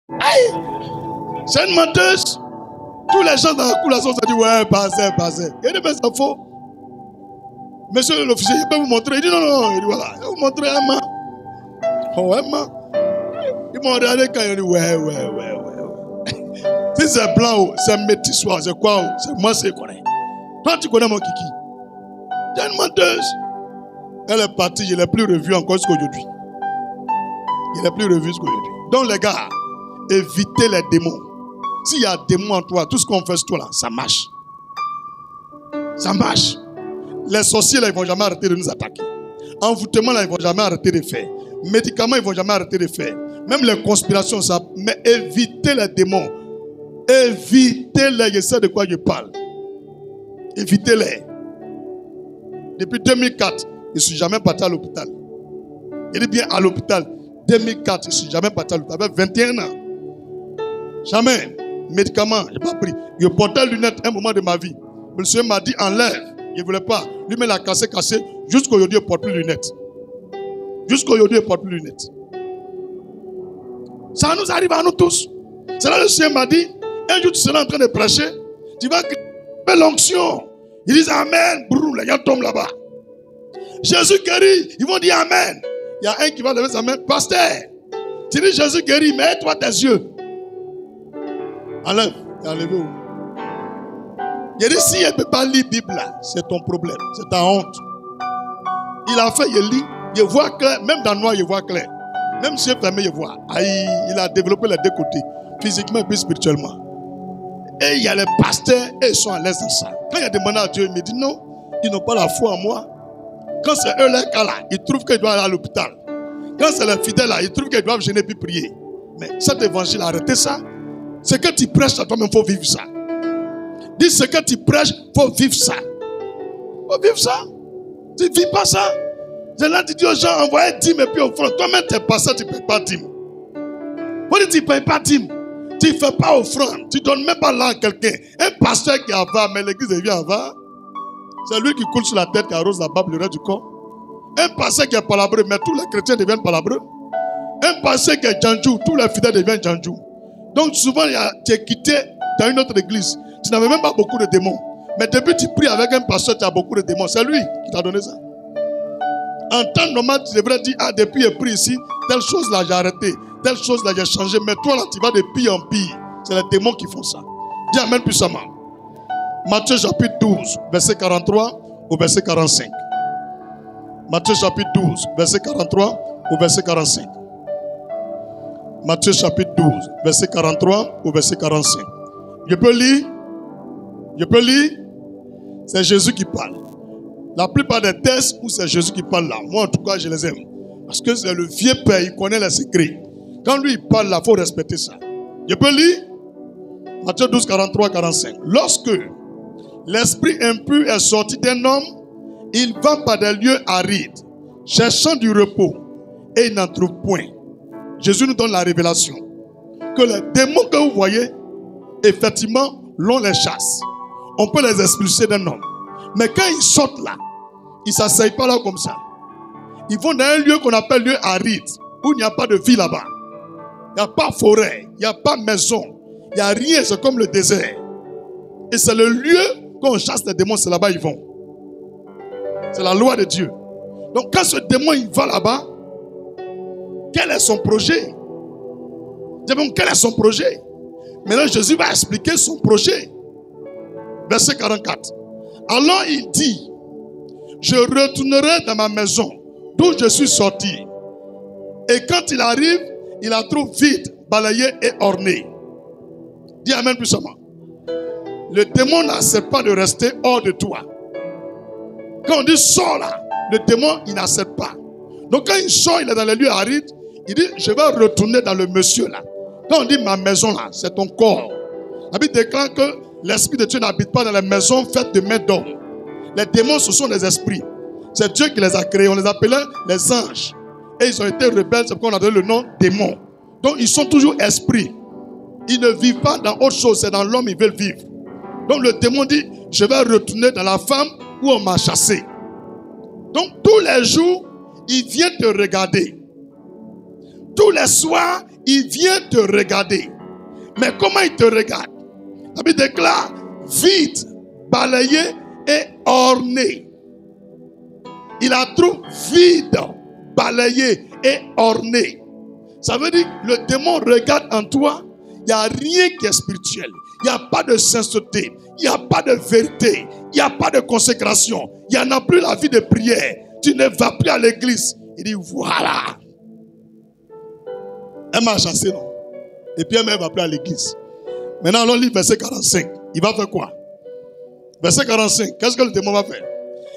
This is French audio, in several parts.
Aïe! C'est une menteuse. Tous les gens dans la cour, se disent, ouais, passez. Il dit, mais c'est faux. Monsieur l'officier, il peut vous montrer. Il dit, non. Il dit, voilà. Il va vous montrer un main. Oh, un main. Ils m'ont regardé quand ils dit, ouais. Si c'est blanc, c'est métis, c'est quoi? C'est moi, c'est correct. Toi, tu connais mon kiki. Tu es une menteuse. Elle est partie, je ne l'ai plus revue encore jusqu'aujourd'hui. Je ne l'ai plus revue jusqu'aujourd'hui. Donc, les gars, évitez les démons. S'il y a des démons en toi, tout ce qu'on fait sur toi, là, ça marche. Ça marche. Les sorciers, là, ils ne vont jamais arrêter de nous attaquer. Envoûtement, là, ils ne vont jamais arrêter de faire. Médicaments, ils ne vont jamais arrêter de faire. Même les conspirations, ça. Mais évitez les démons. Évitez-les. Je sais de quoi je parle. Évitez-les. Depuis 2004, je ne suis jamais parti à l'hôpital. Je dis bien à l'hôpital. 2004, je ne suis jamais parti à l'hôpital. J'avais 21 ans. Jamais. Médicaments, je n'ai pas pris. Je portais lunettes un moment de ma vie. Le monsieur m'a dit enlève. Il ne voulait pas. Lui-même l'a cassé. Jusqu'aujourd'hui, il ne porte plus de lunettes. Jusqu'aujourd'hui, il ne porte plus de lunettes. Ça nous arrive à nous tous. C'est là que le Seigneur m'a dit, un jour tu seras en train de prêcher, tu vas créer l'onction. Ils disent Amen. Brrr, les gens tombent là-bas. Jésus guérit. Ils vont dire Amen. Il y a un qui va lever sa main. Pasteur, tu dis Jésus guérit, mets-toi tes yeux. Enlève. Il a levé où? Il dit si elle ne peut pas lire la Bible là, c'est ton problème. C'est ta honte. Il a fait, il lit. Il voit clair. Même dans le noir, il voit clair. Même si il est fermé, il voit. Il a développé les deux côtés. Physiquement et puis spirituellement. Et il y a les pasteurs et ils sont à l'aise dans ça. Quand il a demandé à Dieu, il me dit non, ils n'ont pas la foi en moi. Quand c'est eux les cas là, ils trouvent qu'ils doivent aller à l'hôpital. Quand c'est les fidèles là, ils trouvent qu'ils doivent gêner puis prier. Mais cet évangile, arrêtez ça. Ce que tu prêches à toi-même, il faut vivre ça. Dis ce que tu prêches, il faut vivre ça. Il faut vivre ça. Tu ne vis pas ça. J'ai là dit aux gens, envoyez 10 et puis offrande. Toi-même, tu es passé, tu ne payes pas 10. Pourquoi tu ne payes pas 10? Tu ne fais pas offrande. Tu ne donnes même pas là à quelqu'un. Un pasteur qui avare, mais l'église devient avare. C'est lui qui coule sur la tête, qui arrose la barbe, le reste du corps. Un pasteur qui est palabreux, mais tous les chrétiens deviennent palabreux. Un pasteur qui est djanjou, tous les fidèles deviennent djanjou. Donc souvent, tu es quitté dans une autre église. Tu n'avais même pas beaucoup de démons. Mais depuis que tu pries avec un pasteur, tu as beaucoup de démons. C'est lui qui t'a donné ça. En temps normal, tu devrais dire, ah, depuis que je prie ici, telle chose là, j'ai arrêté. Telle chose là, j'ai changé. Mais toi là, tu vas de pire en pire. C'est les démons qui font ça. Dis amen puissamment. Matthieu chapitre 12, verset 43 au verset 45. Matthieu chapitre 12, verset 43 au verset 45. Matthieu chapitre 12, verset 43 au verset 45. Je peux lire? Je peux lire? C'est Jésus qui parle. La plupart des textes où c'est Jésus qui parle là, moi en tout cas je les aime. Parce que c'est le vieux père, il connaît les secrets. Quand lui il parle là, il faut respecter ça. Je peux lire? Matthieu 12, 43, 45. Lorsque l'esprit impur est sorti d'un homme, il va par des lieux arides, cherchant du repos, et il n'en trouve point. Jésus nous donne la révélation que les démons que vous voyez, effectivement, l'on les chasse. On peut les expulser d'un homme. Mais quand ils sortent là, ils ne s'asseyent pas là comme ça. Ils vont dans un lieu qu'on appelle lieu aride, où il n'y a pas de vie là-bas. Il n'y a pas forêt, il n'y a pas maison, il n'y a rien, c'est comme le désert. Et c'est le lieu qu'on chasse les démons, c'est là-bas ils vont. C'est la loi de Dieu. Donc quand ce démon il va là-bas, quel est son projet? Quel est son projet? Maintenant Jésus va expliquer son projet. Verset 44. Alors il dit, je retournerai dans ma maison d'où je suis sorti. Et quand il arrive, il la trouve vide, balayée et ornée. Dis amen puissamment. Le démon n'accepte pas de rester hors de toi. Quand on dit sors là, le démon il n'accepte pas. Donc quand il sort, il est dans les lieux arides, il dit je vais retourner dans le monsieur là. Quand on dit ma maison là, c'est ton corps. La Bible déclare que l'esprit de Dieu n'habite pas dans les maisons faites de mains d'hommes. Les démons ce sont des esprits. C'est Dieu qui les a créés. On les appelait les anges. Et ils ont été rebelles, c'est pourquoi on a donné le nom démons. Donc ils sont toujours esprits. Ils ne vivent pas dans autre chose, c'est dans l'homme ils veulent vivre. Donc le démon dit, je vais retourner dans la femme où on m'a chassé. Donc tous les jours, il vient te regarder. Tous les soirs, il vient te regarder. Mais comment il te regarde? La Bible déclare vide, balayé et orné. Il la trouve vide, balayé et orné. Ça veut dire que le démon regarde en toi, il n'y a rien qui est spirituel. Il n'y a pas de sainteté, il n'y a pas de vérité, il n'y a pas de consécration. Il n'y en a plus la vie de prière. Tu ne vas plus à l'église. Il dit voilà. Elle m'a chassé, non? Et puis elle ne va plus à l'église. Maintenant, allons lire verset 45. Il va faire quoi? Verset 45. Qu'est-ce que le démon va faire?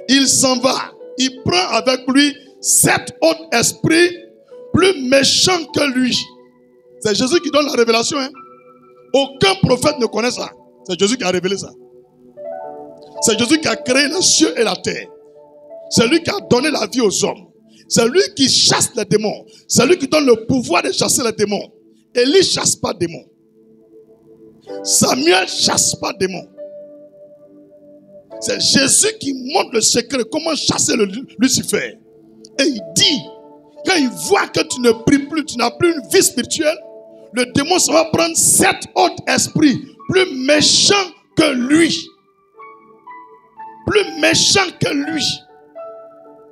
Il s'en va. Il prend avec lui 7 autres esprits plus méchants que lui. C'est Jésus qui donne la révélation. Hein? Aucun prophète ne connaît ça. C'est Jésus qui a révélé ça. C'est Jésus qui a créé les cieux et la terre. C'est lui qui a donné la vie aux hommes. C'est lui qui chasse les démons. C'est lui qui donne le pouvoir de chasser les démons. Élie ne chasse pas les démons. Samuel ne chasse pas les démons. C'est Jésus qui montre le secret, comment chasser le Lucifer. Et il dit, quand il voit que tu ne pries plus, tu n'as plus une vie spirituelle, le démon ça va prendre 7 autres esprits plus méchants que lui. Plus méchants que lui.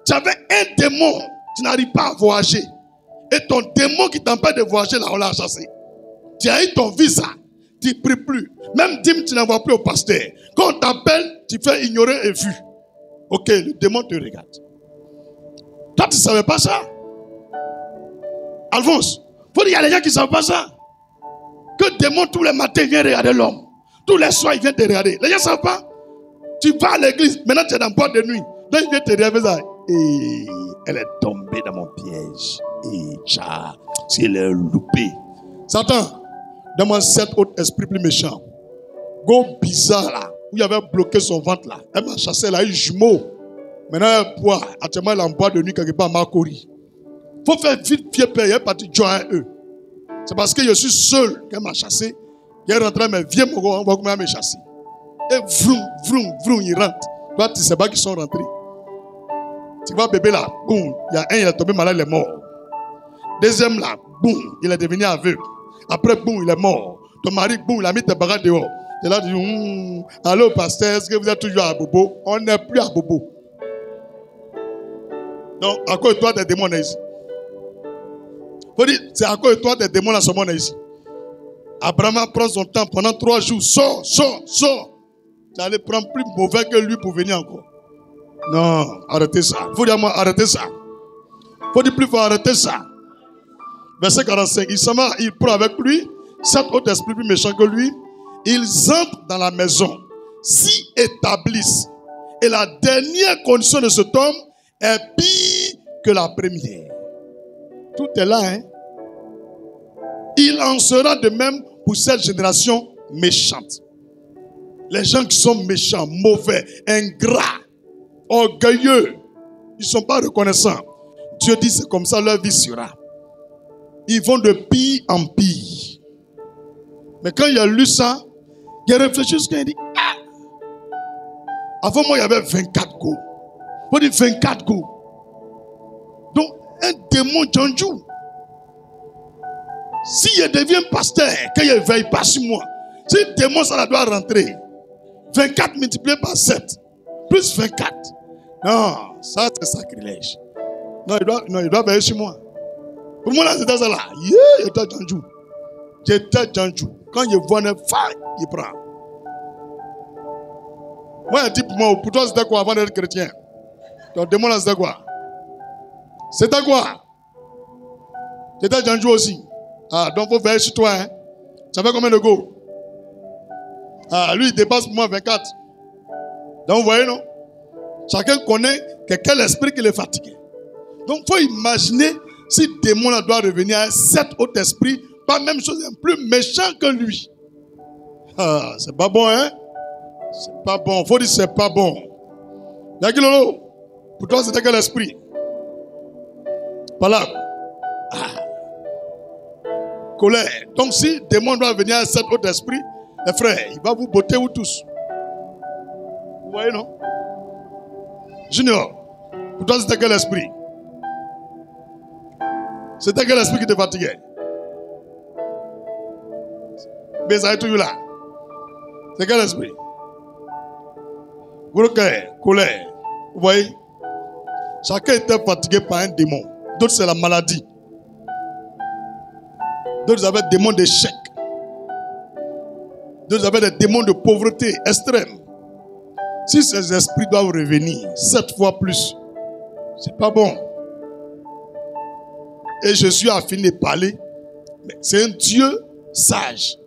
Tu avais un démon, tu n'arrives pas à voyager. Et ton démon qui t'empêche de voyager, là, on l'a chassé. Tu as eu ton visa, tu ne pries plus. Même dîme, tu n'envoies plus au pasteur. Quand on t'appelle, tu fais ignorer et vu. Ok, le démon te regarde. Toi, tu ne savais pas ça? Alphonse, il faut dire, il y a des gens qui ne savent pas ça. Que le démon, tous les matins, vient regarder l'homme. Tous les soirs, il vient te regarder. Les gens ne savent pas. Tu vas à l'église, maintenant tu es dans la boîte de nuit. Donc il vient te regarder ça. Et elle est tombée dans mon piège. Et tcha, si elle est loupée. Satan, donne-moi 7 autres esprits plus méchants. Go bizarre là, où il avait bloqué son ventre là. Elle m'a chassé, elle a eu jumeau. Maintenant elle boit. Actuellement elle est en boîte de nuit quelque part à Marcory. Il faut faire vite pied père, elle est partie joindre eux. C'est parce que je suis seul qu'elle m'a chassé. Il est rentré, mais viens mon gars, on va comment me chasser. Et vroom, vroom, vroom, il rentre. Toi, tu ne sais pas qu'ils sont rentrés. Tu vois, bébé là, boum, il y a un, il est tombé malade, il est mort. Deuxième là, boum, il est devenu aveugle. Après, boum, il est mort. Ton mari, boum, il a mis tes bagages dehors. Et là, tu dis, allô, pasteur, est-ce que vous êtes toujours à Bobo? On n'est plus à Bobo. Donc, à cause de toi, des démons ici. Faut dire, c'est à cause de toi, des démons là, ce monde ici. Abraham prend son temps pendant 3 jours. Sors. Tu allais prendre plus mauvais que lui pour venir encore. Non, arrêtez ça. Il faut dire à moi, arrêtez ça. Il faut dire plus fort, arrêtez ça. Verset 45. Il s'en va, il prend avec lui 7 autres esprits plus méchants que lui. Ils entrent dans la maison, s'y établissent. Et la dernière condition de cet homme est pire que la première. Tout est là, hein. Il en sera de même pour cette génération méchante. Les gens qui sont méchants, mauvais, ingrats, orgueilleux, ils ne sont pas reconnaissants. Dieu dit c'est comme ça leur vie sera. Ils vont de pire en pire. Mais quand il a lu ça, il a réfléchi jusqu'à il dit, avant moi il y avait 24 go. On dit 24 go. Donc un démon Djanjou. Si je deviens pasteur, qu'il ne veille pas sur moi, si le démon ça doit rentrer, 24 multiplié par 7, plus 24. Non, ça c'est sacrilège. Non, il doit veiller sur moi. Pour moi là, c'était ça là. J'étais Djanjou. J'étais Djanjou. Quand il voit une femme, il prend. Moi, il dit pour toi, c'était quoi avant d'être chrétien? Ton démon là, c'était quoi? C'était quoi? J'étais Djanjou aussi. Ah, donc il faut veiller sur toi. Hein. Ça fait combien de go? Ah, lui, il dépasse pour moi 24. Donc, vous voyez, non? Chacun connaît quel esprit qui le fatigue. Donc, il faut imaginer si le démon là doit revenir à 7 autres esprits, pas même chose, un plus méchant que lui. Ah, c'est pas bon, hein? C'est pas bon. Il faut dire c'est pas bon. Yakilolo, pour toi, c'était quel esprit? Pas là. Ah. Colère. Donc si le démon doit venir à cet autre esprit, les frères, il va vous botter vous tous. Vous voyez, non? Junior, pour toi c'était quel esprit? C'était quel esprit qui te fatiguait? Mais ça est toujours là. C'est quel esprit? Gros cœur, colère. Vous voyez? Chacun était fatigué par un démon. D'autres, c'est la maladie. D'autres avaient des démons d'échec. D'autres avaient des démons de pauvreté extrême. Si ces esprits doivent revenir 7 fois plus, c'est pas bon. Et Jésus a fini de parler. Mais c'est un Dieu sage.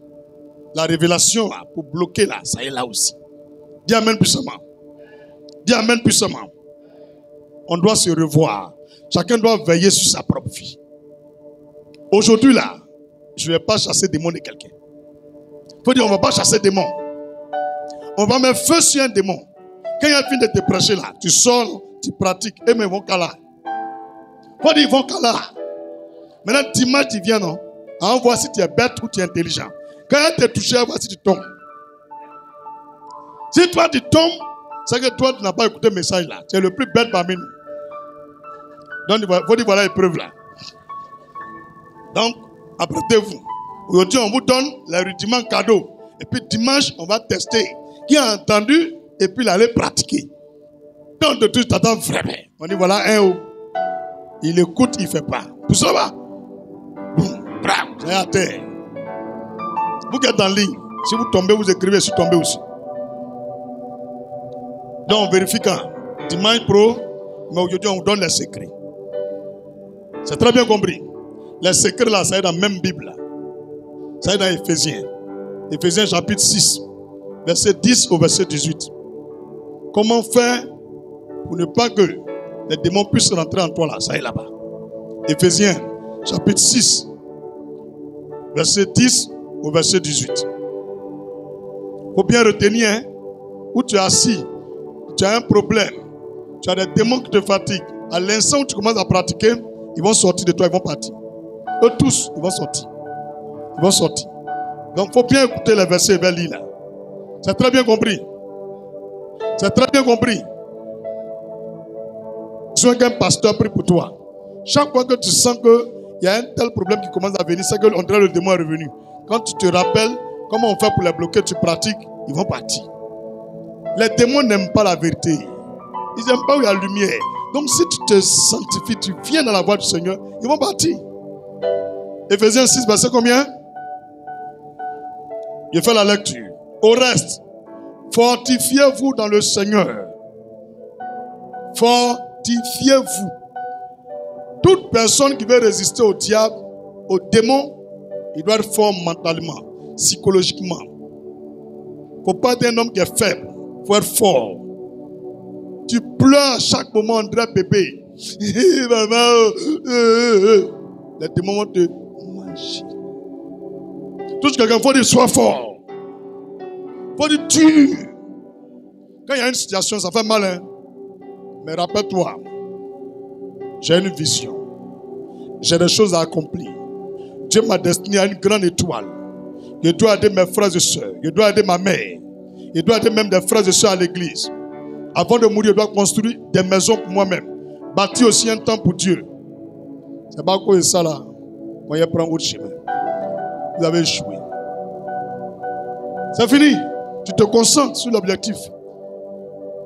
La révélation là, pour bloquer là, ça est là aussi. Dis amen puissamment. Dis amen puissamment. On doit se revoir. Chacun doit veiller sur sa propre vie. Aujourd'hui là, je ne vais pas chasser des démons de quelqu'un. Il faut dire, on ne va pas chasser des démons. On va mettre feu sur un démon. Quand il y a fini de te prêcher là, tu sors, tu pratiques, et mais ils vont qu'à là. Il faut dire, ils vont qu'à là. Maintenant, dimanche, tu viens, non? On voit si tu es bête ou tu es intelligent. Quand il t'est touché, on voit si tu tombes. Si toi, tu tombes, c'est que toi, tu n'as pas écouté le message là. Tu es le plus bête parmi nous. Donc, il faut dire, voilà l'épreuve là. Donc, apprêtez-vous. Aujourd'hui, on vous donne les rudiments cadeaux. Et puis, dimanche, on va tester. Qui a entendu, et puis l'aller pratiquer. Quand de tout, tu t'attends vraiment. On dit, voilà un haut. Il écoute, il ne fait pas. Tout ça va. Boum, bram, c'est à terre. Vous qui êtes en ligne, si vous tombez, vous écrivez, si vous tombez aussi. Donc, on vérifie quand. Dimanche pro, mais aujourd'hui, on vous donne les secrets. C'est très bien compris. Les secrets là, ça est dans la même Bible. Là. Ça est dans Éphésiens. Éphésiens chapitre 6, verset 10 au verset 18. Comment faire pour ne pas que les démons puissent rentrer en toi là? Ça est là-bas. Éphésiens chapitre 6, verset 10 au verset 18. Il faut bien retenir, hein, où tu es assis, tu as un problème, tu as des démons qui te fatiguent. À l'instant où tu commences à pratiquer, ils vont sortir de toi, ils vont partir. Eux tous, ils vont sortir. Ils vont sortir. Donc, il faut bien écouter les versets vers là. C'est très bien compris. C'est très bien compris. Tu veux qu'un pasteur prie pour toi. Chaque fois que tu sens qu'il y a un tel problème qui commence à venir, c'est que on dirait le démon est revenu. Quand tu te rappelles comment on fait pour les bloquer, tu pratiques, ils vont partir. Les démons n'aiment pas la vérité. Ils n'aiment pas où il y a la lumière. Donc si tu te sanctifies, tu viens dans la voie du Seigneur, ils vont partir. Éphésiens 6, verset combien? Je fais la lecture. Au reste, fortifiez-vous dans le Seigneur. Fortifiez-vous. Toute personne qui veut résister au diable, au démon, il doit être fort mentalement, psychologiquement. Il ne faut pas être un homme qui est faible. Il faut être fort. Tu pleures à chaque moment, André bébé. Les démons vont te manger. Touche quelqu'un, il faut dire sois fort. Il faut dire dur. Quand il y a une situation, ça fait mal. Hein? Mais rappelle-toi, j'ai une vision. J'ai des choses à accomplir. Dieu m'a destiné à une grande étoile. Je dois aider mes frères et sœurs. Je dois aider ma mère. Je dois aider même des frères et sœurs à l'église. Avant de mourir, je dois construire des maisons pour moi-même. Bâtir aussi un temps pour Dieu. C'est pas quoi ça là. Moi, je prends autre chemin. Vous avez échoué. C'est fini. Tu te concentres sur l'objectif.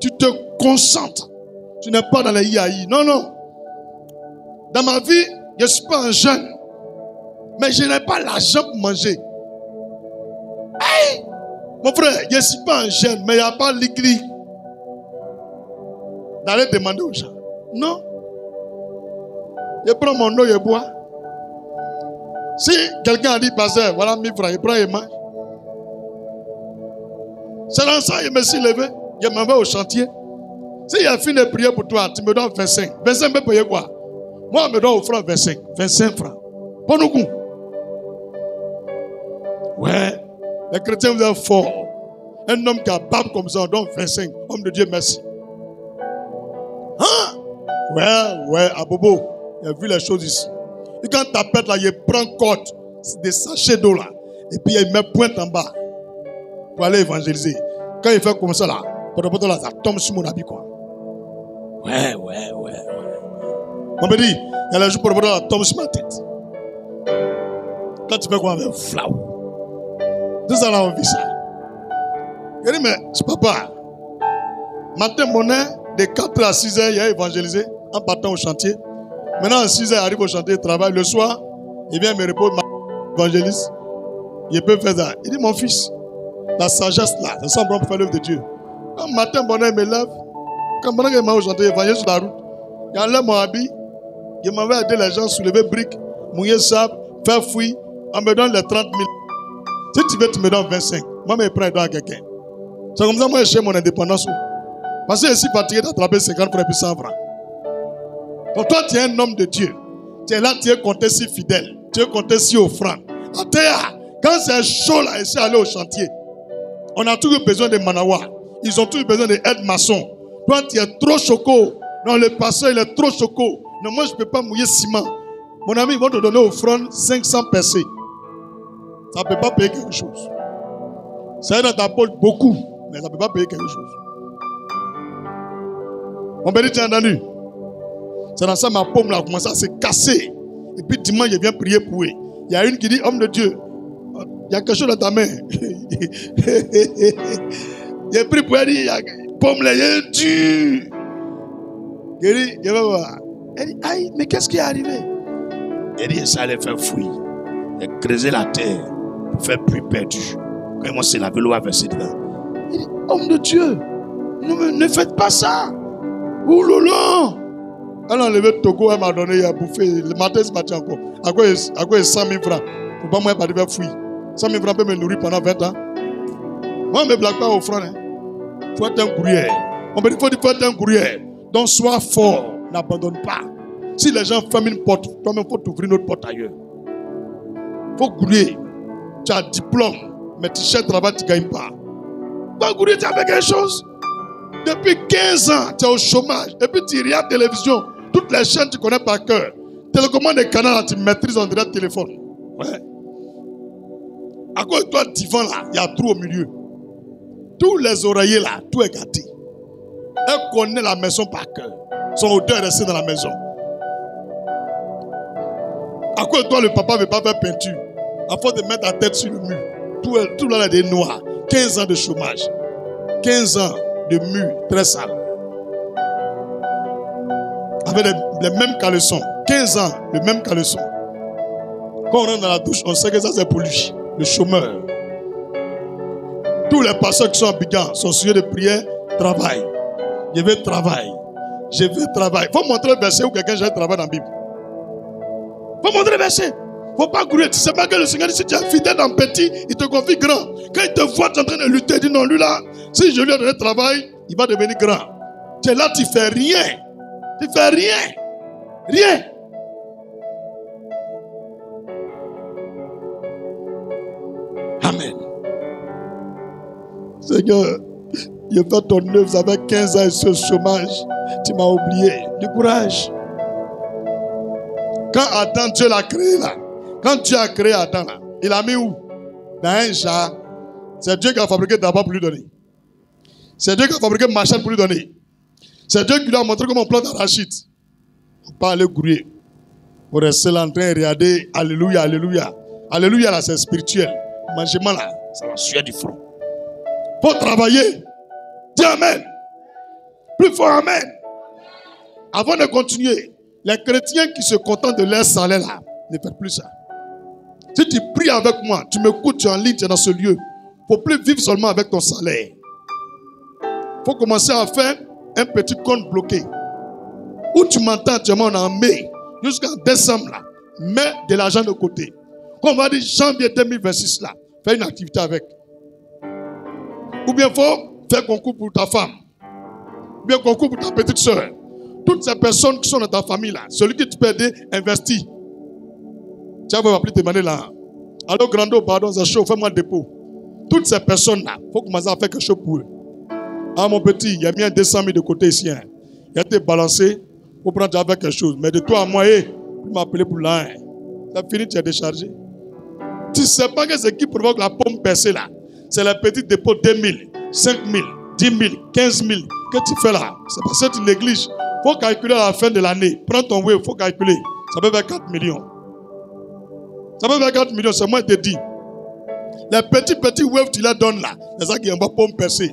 Tu te concentres. Tu n'es pas dans les IAI. Non, non. Dans ma vie, je ne suis pas un jeune. Mais je n'ai pas l'argent pour manger. Hey! Mon frère, je ne suis pas un jeune, mais il n'y a pas l'église. D'aller demander aux gens. Non. Je prends mon eau, je bois. Si quelqu'un a dit, pasteur, voilà 1000 francs, il prend et mange. C'est dans ça que je me suis levé. Je m'en vais au chantier. Si il y a fini de prier pour toi, tu me donnes 25. 25 peut payer quoi? Moi, je me donne au franc 25. 25 francs. Pour nous coups. Ouais. Les chrétiens, vous êtes forts. Un homme qui a barbe comme ça, on donne 25. Homme de Dieu, merci. Hein? Ouais, à Bobo. Il a vu les choses ici. Et quand tu t'appelles là, il prend côte, des sachets d'eau là. Et puis il met pointe en bas. Pour aller évangéliser. Quand il fait comme ça là, là, ça tombe sur mon habit quoi. Ouais. On me dit, il y a les jours pour le ça tombe sur ma tête. Quand tu fais quoi avec flau. C'est ça là, on vit ça. Il dit, mais papa, matin, mon de 4h à 6h, il a évangélisé en partant au chantier. Maintenant, à 6h, il arrive au chantier, il travaille. Le soir, il vient me répondre, évangéliste, il peut faire ça. Il dit, mon fils, la sagesse là, ça semble pour faire l'œuvre de Dieu. Quand matin, bonheur me lève, quand pendant que je m'en chantier, évangéliste sur la route, il enlève mon habit, il m'avait aidé les gens, soulever briques, mouiller sable, faire fouille, on me donne les 30 000. Si tu veux, tu me donnes 25. Moi, je prends à quelqu'un. C'est comme ça que moi, je cherche mon indépendance. Parce que je suis fatigué d'attraper 50 francs et puis 100 francs. Donc toi, tu es un homme de Dieu. Tu es là, tu es compté si fidèle. Tu es compté si offrande. Quand c'est chaud là, ici, aller au chantier, on a toujours besoin de manawa. Ils ont toujours besoin d'aide maçon. Toi, tu es trop choco. Non, le pasteur, il est trop choco. Non, moi, je ne peux pas mouiller ciment. Mon ami, ils vont te donner offrande 500 percées. Ça ne peut pas payer quelque chose. Ça aide dans ta poche beaucoup, mais ça ne peut pas payer quelque chose. Mon béni, tu as entendu? C'est dans ça ma paume là a commencé à se casser. Et puis dimanche, je viens prier pour eux. Il y a une qui dit, homme de Dieu, il y a quelque chose dans ta main. J'ai pris pour elle, il y a paume là, il est dur. Je dis, je vais voir. Elle dit, aïe, mais qu'est-ce qui est arrivé? Elle dit, ça allait faire fouille. Elle creuser la terre pour faire pluie perdue. Quand moi, c'est la vélo à verser dedans. Il dit, homme de Dieu, ne faites pas ça. Ouh là là. Elle a enlevé le Togo, elle m'a donné, elle a bouffé. Le matin, ce matin encore. À quoi 100 000 francs? Pour pas moi, pas de faire fouille. 100 000 francs peut me nourrir pendant 20 ans. Moi, je ne me blague pas au franc. Il faut être un courrier. On me dit, il faut être un courrier. Donc, sois fort. N'abandonne pas. Si les gens ferment une porte, toi-même, il faut t'ouvrir une autre porte ailleurs. Il faut grouiller. Tu as un diplôme, mais tu cherches travail, tu ne gagnes pas. Tu vas grouiller, tu as fait quelque chose. Depuis 15 ans, tu es au chômage. Et puis tu regardes la télévision. Toutes les chaînes, tu connais par cœur. Télécommande des canaux, tu maîtrises en direct téléphone. Ouais. À cause de toi, le divan là, il y a trou au milieu. Tous les oreillers là, tout est gâté. Elle connaît la maison par cœur. Son odeur est restée dans la maison. À cause de toi, le papa ne veut pas faire peinture. À force de mettre la tête sur le mur. Tout là est noir. 15 ans de chômage. 15 ans de mur très sale. Avec les mêmes caleçons. 15 ans, le même caleçon. Quand on rentre dans la douche, on sait que ça c'est pour lui, le chômeur. Tous les pasteurs qui sont en Bigan sont sujets de prière, travail. Je veux travail. Je veux travail. Il faut montrer le verset où quelqu'un j'ai travail dans la Bible. Il faut montrer le verset. Il ne faut pas courir. Tu ne sais pas que le Seigneur dit, si tu es fidèle dans petit, il te confie grand. Quand il te voit en train de lutter, il dit non, lui là, si je lui ai donné le travail, il va devenir grand. Tu es là, tu ne fais rien. Tu ne fais rien. Rien. Amen. Seigneur, il fait ton œuvre, ça fait 15 ans et ce chômage. Tu m'as oublié. Du courage. Quand Adam, Dieu l'a créé là. Quand Dieu a créé Adam là, il a mis où? Dans un jar. C'est Dieu qui a fabriqué d'abord pour lui donner. C'est Dieu qui a fabriqué machette pour lui donner. C'est Dieu qui lui a montré comment on plante l'arachide. On peut aller grouiller. Pour rester là en train de regarder. Alléluia, alléluia. Alléluia là, c'est spirituel. Mangement là, ça va suer du front. Faut travailler. Dis amen. Plus fort amen. Avant de continuer, les chrétiens qui se contentent de leur salaire là, ne faites plus ça. Si tu pries avec moi, tu m'écoutes, tu es en ligne, tu es dans ce lieu. Il ne faut plus vivre seulement avec ton salaire. Il faut commencer à faire un petit compte bloqué. Où tu m'entends actuellement, on en met jusqu'en décembre là. Mets de l'argent de côté. Quand on va dire janvier 2026 là, fais une activité avec. Ou bien il faut faire concours pour ta femme. Ou bien concours pour ta petite soeur. Toutes ces personnes qui sont dans ta famille là, celui que tu peux aider, investis. Tu vas m'appeler, te demander là. Allô, Grando, pardon, c'est chaud, fais-moi le dépôt. Toutes ces personnes-là, il faut commencer à faire quelque chose pour eux. Ah, mon petit, il y a mis un 200 000 de côté ici. Hein. Il a été balancé pour prendre avec quelque chose. Mais de toi à moi, tu m'appeler pour là. Hein. C'est fini, tu es déchargé. Tu ne sais pas que ce qui provoque la pomme percée là, c'est les petits dépôts 2 000, 5 000, 10 000, 15 000 que tu fais là. C'est parce que tu négliges. Il faut calculer à la fin de l'année. Prends ton web, il faut calculer. Ça peut faire 4 millions. Ça peut faire 4 millions, c'est moi qui te dis. Les petits wave tu leur donnes là. C'est ça qui est pas pour me percer.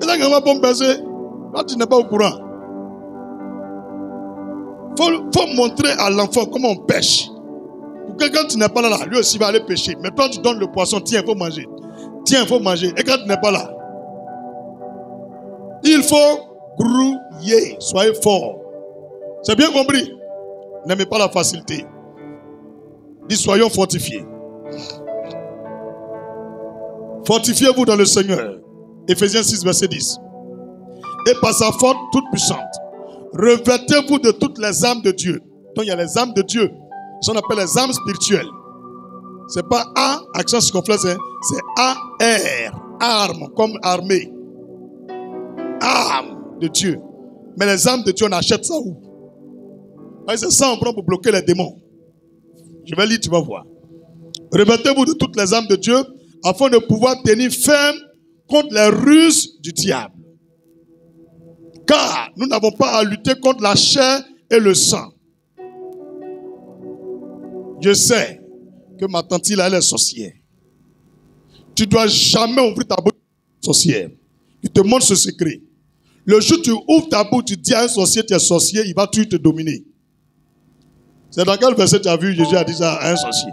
C'est ça qui est pas pour me percer. Là, tu n'es pas au courant. Faut montrer à l'enfant comment on pêche. Pour que quand tu n'es pas là, lui aussi va aller pêcher. Mais toi, tu donnes le poisson. Tiens, il faut manger. Tiens, il faut manger. Et quand tu n'es pas là, il faut grouiller. Soyez fort. C'est bien compris? N'aimez pas la facilité. Dis, soyons fortifiés. Fortifiez-vous dans le Seigneur. Éphésiens 6, verset 10. Et par sa force toute puissante, revêtez-vous de toutes les âmes de Dieu. Donc il y a les âmes de Dieu. Ce qu'on appelle les âmes spirituelles. C'est pas A, accent circonflexe, c'est A-R. Arme, comme armée. Âme de Dieu. Mais les âmes de Dieu, on achète ça où? C'est ça on prend pour bloquer les démons. Je vais lire, tu vas voir. Revêtez-vous de toutes les âmes de Dieu afin de pouvoir tenir ferme contre les ruses du diable. Car nous n'avons pas à lutter contre la chair et le sang. Je sais que ma tante elle est sorcière. Tu ne dois jamais ouvrir ta bouche sorcière. Il te montre ce secret. Le jour où tu ouvres ta bouche, tu dis à un sorcier, tu es sorcier, il va tout te dominer. C'est dans quel verset tu as vu Jésus a dit ça à un sorcier?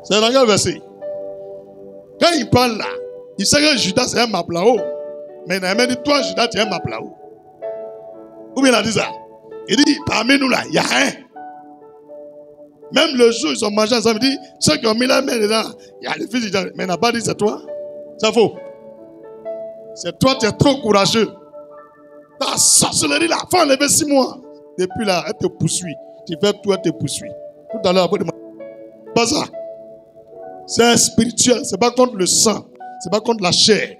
C'est dans quel verset? Quand il parle là, il sait que Judas c'est un maplao. Mais il a même dit, toi Judas, tu es un maplao. Ou bien il a dit ça? Il dit, parmi nous là, il y a un. Même le jour où ils ont mangé ensemble, il dit, ceux qui ont mis la main dedans, il y a le fils de Dieu. Mais il n'a pas dit, c'est toi. C'est faux. C'est toi, tu es trop courageux. Ta sorcellerie là, faut enlever 6 mois. Depuis là, elle te poursuit. Tu fais tout, elle te poursuit. Tout à l'heure, après, pas ça. C'est spirituel, c'est pas contre le sang, c'est pas contre la chair. De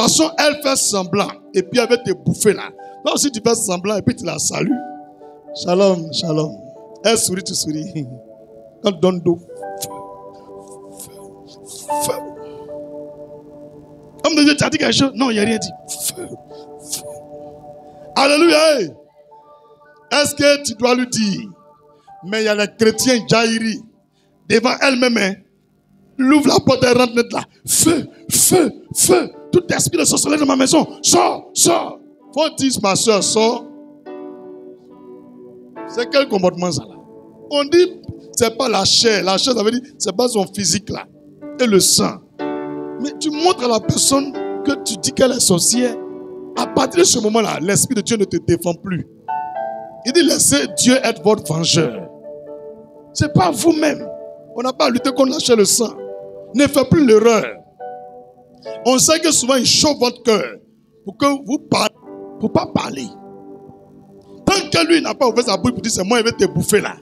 toute façon, elle fait semblant, et puis elle va te bouffer là. Toi aussi, tu fais semblant, et puis tu la salues. Shalom, shalom. Elle sourit, tu souris. Quand tu donnes d'eau. Feu. Homme de Dieu, tu as dit quelque chose? Non, il n'y a rien dit. Feu. Alléluia. Est-ce que tu dois lui dire? Mais il y a les chrétiens jaillis devant elle-même. Hein? Elle ouvre la porte, elle rentre net là. Feu, feu, feu. Tout esprit de sorcellerie dans ma maison. Sors, sors. Faut dire, ma soeur, sors. C'est quel comportement ça là? On dit, c'est pas la chair. La chair, ça veut dire, c'est pas son physique là. Et le sang. Mais tu montres à la personne que tu dis qu'elle est sorcière. À partir de ce moment-là, l'Esprit de Dieu ne te défend plus. Il dit, laissez Dieu être votre vengeur. Ce n'est pas vous-même. On n'a pas à lutter contre la chair et le sang. Ne faites plus l'erreur. On sait que souvent, il chauffe votre cœur pour que vous parlez, pour ne pas parler. Tant que lui n'a pas ouvert sa bouche pour dire, c'est moi, il va te bouffer là.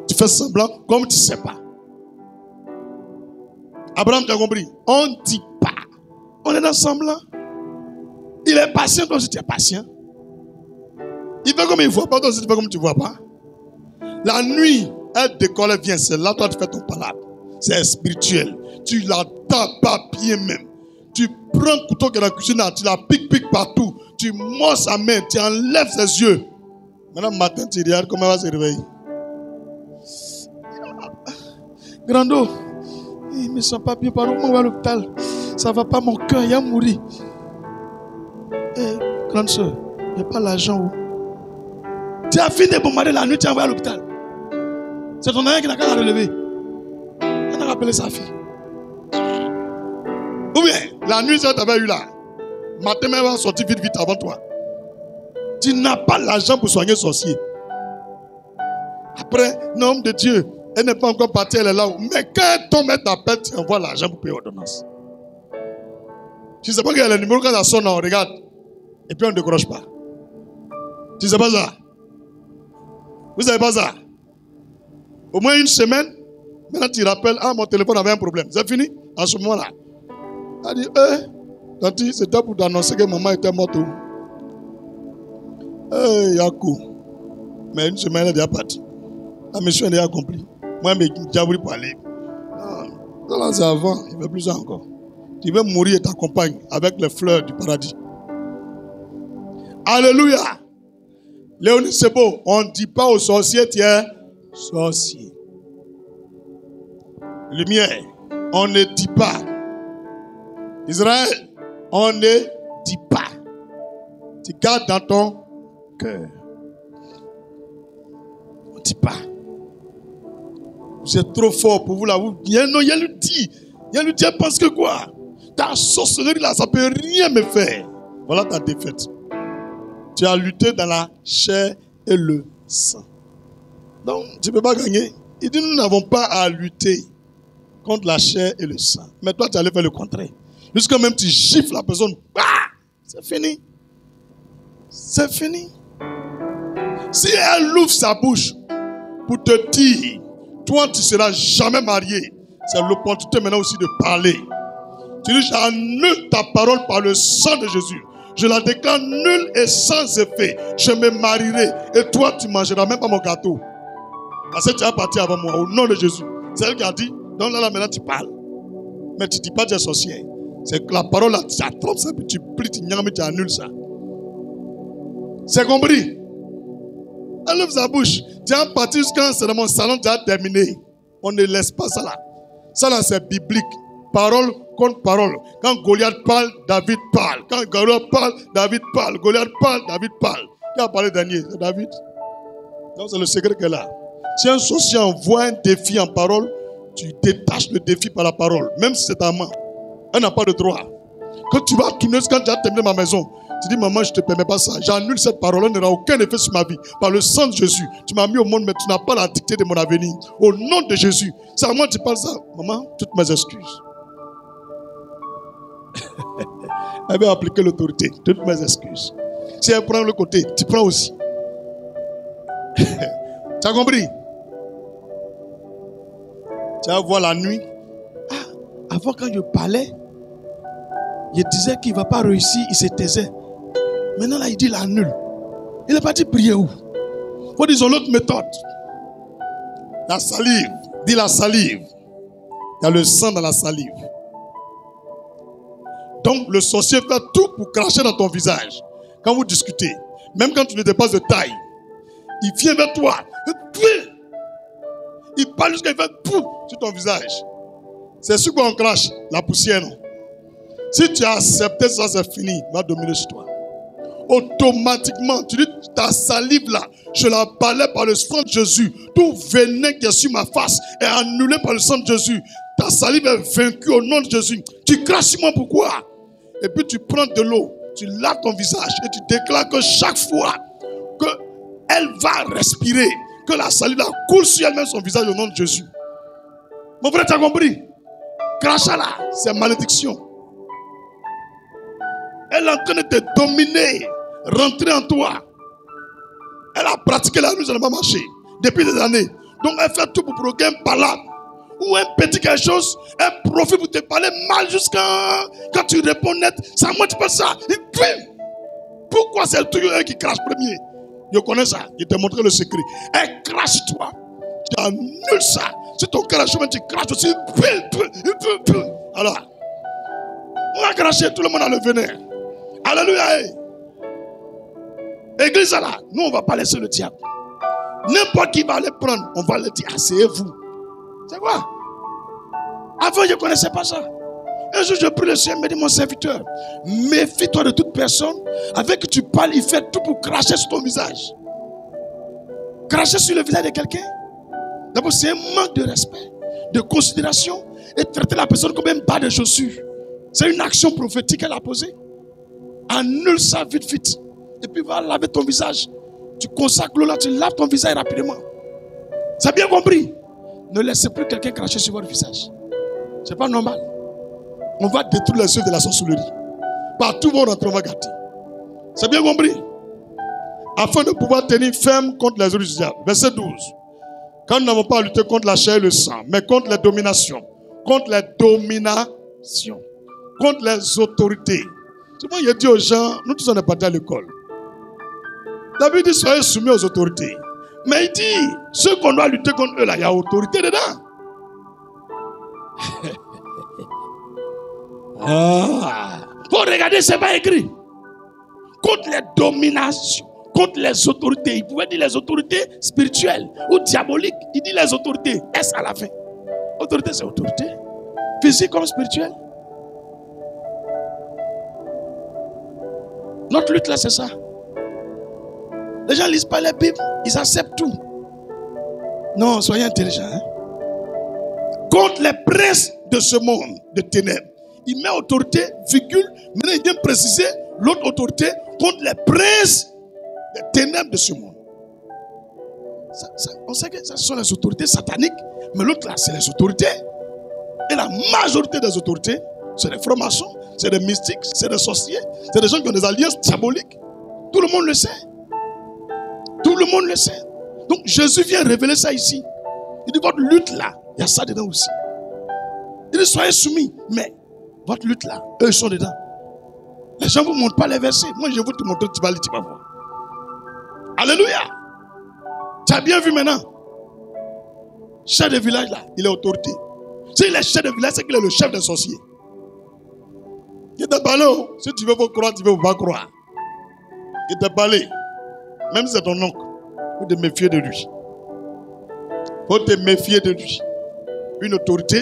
Tu fais semblant comme tu ne sais pas. Abraham, tu as compris? On ne dit pas. On est dans semblant. Il est patient, toi aussi tu es patient. Il fait comme il ne voit pas, toi aussi tu fais comme tu ne vois pas. La nuit, elle décolle, elle vient, c'est là toi tu fais ton palabre. C'est spirituel. Tu la tapes à pied même. Tu prends le couteau qui est dans la cuisine, tu la piques partout. Tu mords sa main, tu enlèves ses yeux. Maintenant, matin, tu regardes comment elle va se réveiller. Grando, il ne me sent pas bien, pardon, on va à l'hôpital. Ça ne va pas, mon cœur, il a mouru. Grande soeur, il n'y a pas l'argent où. Tu as fini de bombarder la nuit, tu es envoyé à l'hôpital. C'est ton ami qui n'a qu'à la relever. On a rappelé sa fille. Ou bien, la nuit, ça t'avait eu là. Matin, elle va sortir vite avant toi. Tu n'as pas l'argent pour soigner sorcier. Après, non, homme de Dieu, elle n'est pas encore partie, elle est là. Mais quand elle tombe, elle t'appelle, tu envoies l'argent pour payer l'ordonnance. Tu ne sais pas qu'il y a le numéro quand ça sonne, on regarde. Et puis on ne décroche pas. Tu ne sais pas ça? Vous ne savez pas ça? Au moins une semaine, maintenant tu rappelles, ah mon téléphone avait un problème. C'est fini? En ce moment-là. Elle dit, tanti, c'était pour t'annoncer que maman était morte. Yakou. Mais une semaine, elle est déjà partie. La mission est déjà accomplie. Moi, je j'ai voulu parler. Ça, c'est avant, il ne veut plus ça encore. Tu veux mourir et t'accompagne avec les fleurs du paradis. Alléluia. Léonie, c'est beau. On ne dit pas aux sorciers, tu es sorcier. Lumière, on ne dit pas. Israël, on ne dit pas. Tu gardes dans ton cœur. On ne dit pas. Vous êtes trop fort pour vous là. Il y a lui dit. Il y a lui dit, parce que quoi? Ta sorcellerie là, ça ne peut rien me faire. Voilà ta défaite. Tu as lutté dans la chair et le sang. Donc, tu ne peux pas gagner. Il dit, nous n'avons pas à lutter contre la chair et le sang. Mais toi, tu allais faire le contraire. Jusqu'à même tu gifles la personne. Bah, c'est fini. C'est fini. Si elle ouvre sa bouche pour te dire, toi, tu ne seras jamais marié, c'est l'opportunité maintenant aussi de parler. Tu dis, j'annule ta parole par le sang de Jésus. Je la déclare nulle et sans effet. Je me marierai. Et toi, tu ne mangeras même pas mon gâteau. Parce que tu as parti avant moi. Au nom de Jésus. C'est elle qui a dit, donc là maintenant tu parles. Mais tu ne dis pas que tu es sorcier. C'est que la parole là, tu attrapes ça, puis tu plies, tu annules ça. C'est compris? Elle ouvre sa bouche. Tu as parti jusqu'à mon salon, tu as terminé. On ne laisse pas ça là. Ça là, c'est biblique. Parole contre parole. Quand Goliath parle, David parle. Quand Goliath parle, David parle. Goliath parle, David parle. Qui a parlé dernier? C'est David. Donc c'est le secret qu'elle a. Si un sorcier envoie un défi en parole, tu détaches le défi par la parole. Même si c'est ta main. Elle n'a pas de droit. Quand tu vas tourner, quand tu as terminé ma maison, tu dis, maman, je ne te permets pas ça. J'annule cette parole. Elle n'aura aucun effet sur ma vie. Par le sang de Jésus, tu m'as mis au monde, mais tu n'as pas la dictée de mon avenir. Au nom de Jésus. C'est à moi que tu parles ça. Maman, toutes mes excuses. Elle va appliquer l'autorité. Toutes mes excuses. Si elle prend le côté, tu prends aussi. Tu as compris? Tu vas voir la nuit. Ah, avant quand je parlais, il disait qu'il ne va pas réussir, il se taisait. Maintenant là, il dit il annule. Il est parti prier où? Il faut dire l'autre méthode. La salive. Dis la salive. Il y a le sang dans la salive. Donc le sorcier fait tout pour cracher dans ton visage. Quand vous discutez, même quand tu le dépasses de taille, il vient vers toi. Il parle jusqu'à il fait pouf sur ton visage. C'est sûr qu'on crache la poussière, non? Si tu as accepté ça, c'est fini. Il va dominer sur toi. Automatiquement, tu dis ta salive là, je la balais par le sang de Jésus. Tout venin qui est sur ma face est annulé par le sang de Jésus. Ta salive est vaincue au nom de Jésus. Tu craches sur moi, pourquoi? Et puis tu prends de l'eau, tu laves ton visage et tu déclares que chaque fois qu'elle va respirer, que la salive là coule sur elle-même son visage au nom de Jésus. Mon frère, tu as compris? Crachat là, c'est malédiction. Elle est en train de te dominer, rentrer en toi. Elle a pratiqué la nuit, ça n'a pas marché. Depuis des années. Donc elle fait tout pour provoquer un palabre. Ou un petit quelque chose. Elle profite pour te parler mal jusqu'à... Quand tu réponds net, c'est à moi que tu parles ça. Pourquoi c'est toujours elle qui crache premier? Je connais ça. Je t'ai montré le secret. Elle crache toi. Tu annules ça. Si ton cœur est chemin, tu craches aussi. Alors, on va cracher, tout le monde a le venin. Alléluia. Église là, nous on ne va pas laisser le diable. N'importe qui va les prendre, on va le dire, asseyez-vous. C'est quoi? Avant je ne connaissais pas ça. Un jour je prie le Seigneur, me dit mon serviteur, méfie-toi de toute personne avec qui tu parles, il fait tout pour cracher sur ton visage. Cracher sur le visage de quelqu'un. D'abord c'est un manque de respect, de considération et traiter la personne comme un bas de chaussures. C'est une action prophétique qu'elle a posée. Annule ça vite, vite. Et puis va laver ton visage. Tu consacres l'eau là, tu laves ton visage rapidement. C'est bien compris? Ne laissez plus quelqu'un cracher sur votre visage. C'est pas normal. On va détruire les œuvres de la sorcellerie. Partout où on rentre, on va gâter. C'est bien compris? Afin de pouvoir tenir ferme contre les œuvres du diable. Verset 12. Quand nous n'avons pas à lutter contre la chair et le sang, mais contre les dominations, contre les dominations, contre les autorités. Souvent, il dit aux gens, nous tous on est partis à l'école. La Bible dit, soyez soumis aux autorités. Mais il dit, ceux qu'on doit lutter contre eux, là, il y a autorité dedans. Pour regarder, c'est pas écrit. Contre les dominations, contre les autorités. Il pouvait dire les autorités spirituelles ou diaboliques. Il dit les autorités, S à la fin. Autorité, c'est autorité. Physique comme spirituelle. Notre lutte là, c'est ça. Les gens ne lisent pas la Bible, ils acceptent tout. Non, soyez intelligents. Hein? Contre les princes de ce monde de ténèbres. Il met autorité, virgule, maintenant il vient préciser l'autre autorité contre les princes des ténèbres de ce monde. On sait que ce sont les autorités sataniques, mais l'autre là, c'est les autorités. Et la majorité des autorités, c'est des francs-maçons, c'est des mystiques, c'est des sorciers, c'est des gens qui ont des alliances diaboliques. Tout le monde le sait. Tout le monde le sait. Donc Jésus vient révéler ça ici. Il dit votre lutte là, il y a ça dedans aussi. Il dit soyez soumis, mais votre lutte là, eux ils sont dedans. Les gens ne vous montrent pas les versets. Moi je vais vous te montrer, tu vas lire, tu vas voir. Alléluia. Tu as bien vu maintenant. Chef de village là, il est autorité. S'il est chef de village, c'est qu'il est le chef des sorciers. Il te parle, si tu veux vous croire, tu veux pas croire. Il te parle, même si c'est ton oncle, il faut te méfier de lui. Il faut te méfier de lui. Une autorité,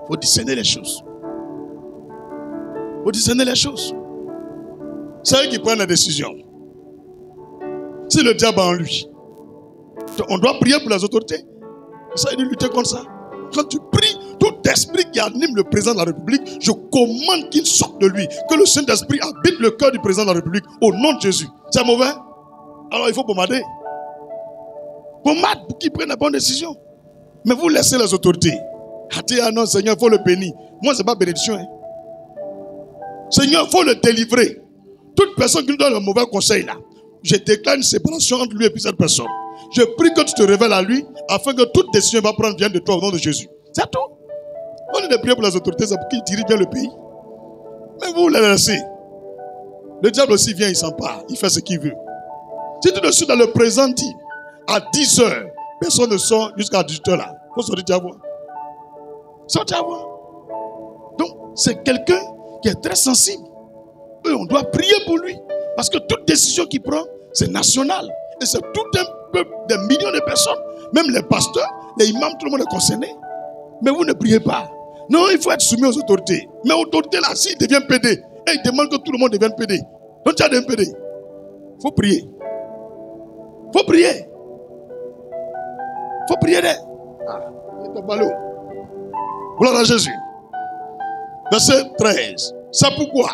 il faut discerner les choses. Il faut discerner les choses. C'est eux qui prennent la décision. Si le diable est en lui, on doit prier pour les autorités. Ça, il dit lutter contre ça. Quand tu pries, tout esprit qui anime le président de la République, je commande qu'il sorte de lui. Que le Saint-Esprit habite le cœur du président de la République au nom de Jésus. C'est mauvais? Alors il faut pommader. Pommade pour qu'il prenne la bonne décision. Mais vous laissez les autorités. Ah non, Seigneur, il faut le bénir. Moi, ce n'est pas bénédiction. Hein. Seigneur, il faut le délivrer. Toute personne qui nous donne un mauvais conseil là, je déclare une séparation entre lui et puis cette personne. Je prie que tu te révèles à lui afin que toute décision qu'il va prendre vienne de toi au nom de Jésus. C'est tout. On est des prières pour les autorités, c'est pour qu'ils dirigent bien le pays. Mais vous les laissez. Le diable aussi vient, il s'empare, il fait ce qu'il veut. Si tout de suite dans le présent dit, à 10h, personne ne sort jusqu'à 18h là. Il faut sortir à voir. Sortir à voir. Donc, c'est quelqu'un qui est très sensible. Et on doit prier pour lui. Parce que toute décision qu'il prend, c'est national. Et c'est tout un peuple, des millions de personnes. Même les pasteurs, les imams, tout le monde est concerné. Mais vous ne priez pas. Non, il faut être soumis aux autorités. Mais autorité là, s'il devient PD, et il demande que tout le monde devienne PD. Donc tu as des PD. Il faut prier. Il faut prier. Il faut prier. Gloire à Jésus. Verset 13. C'est pourquoi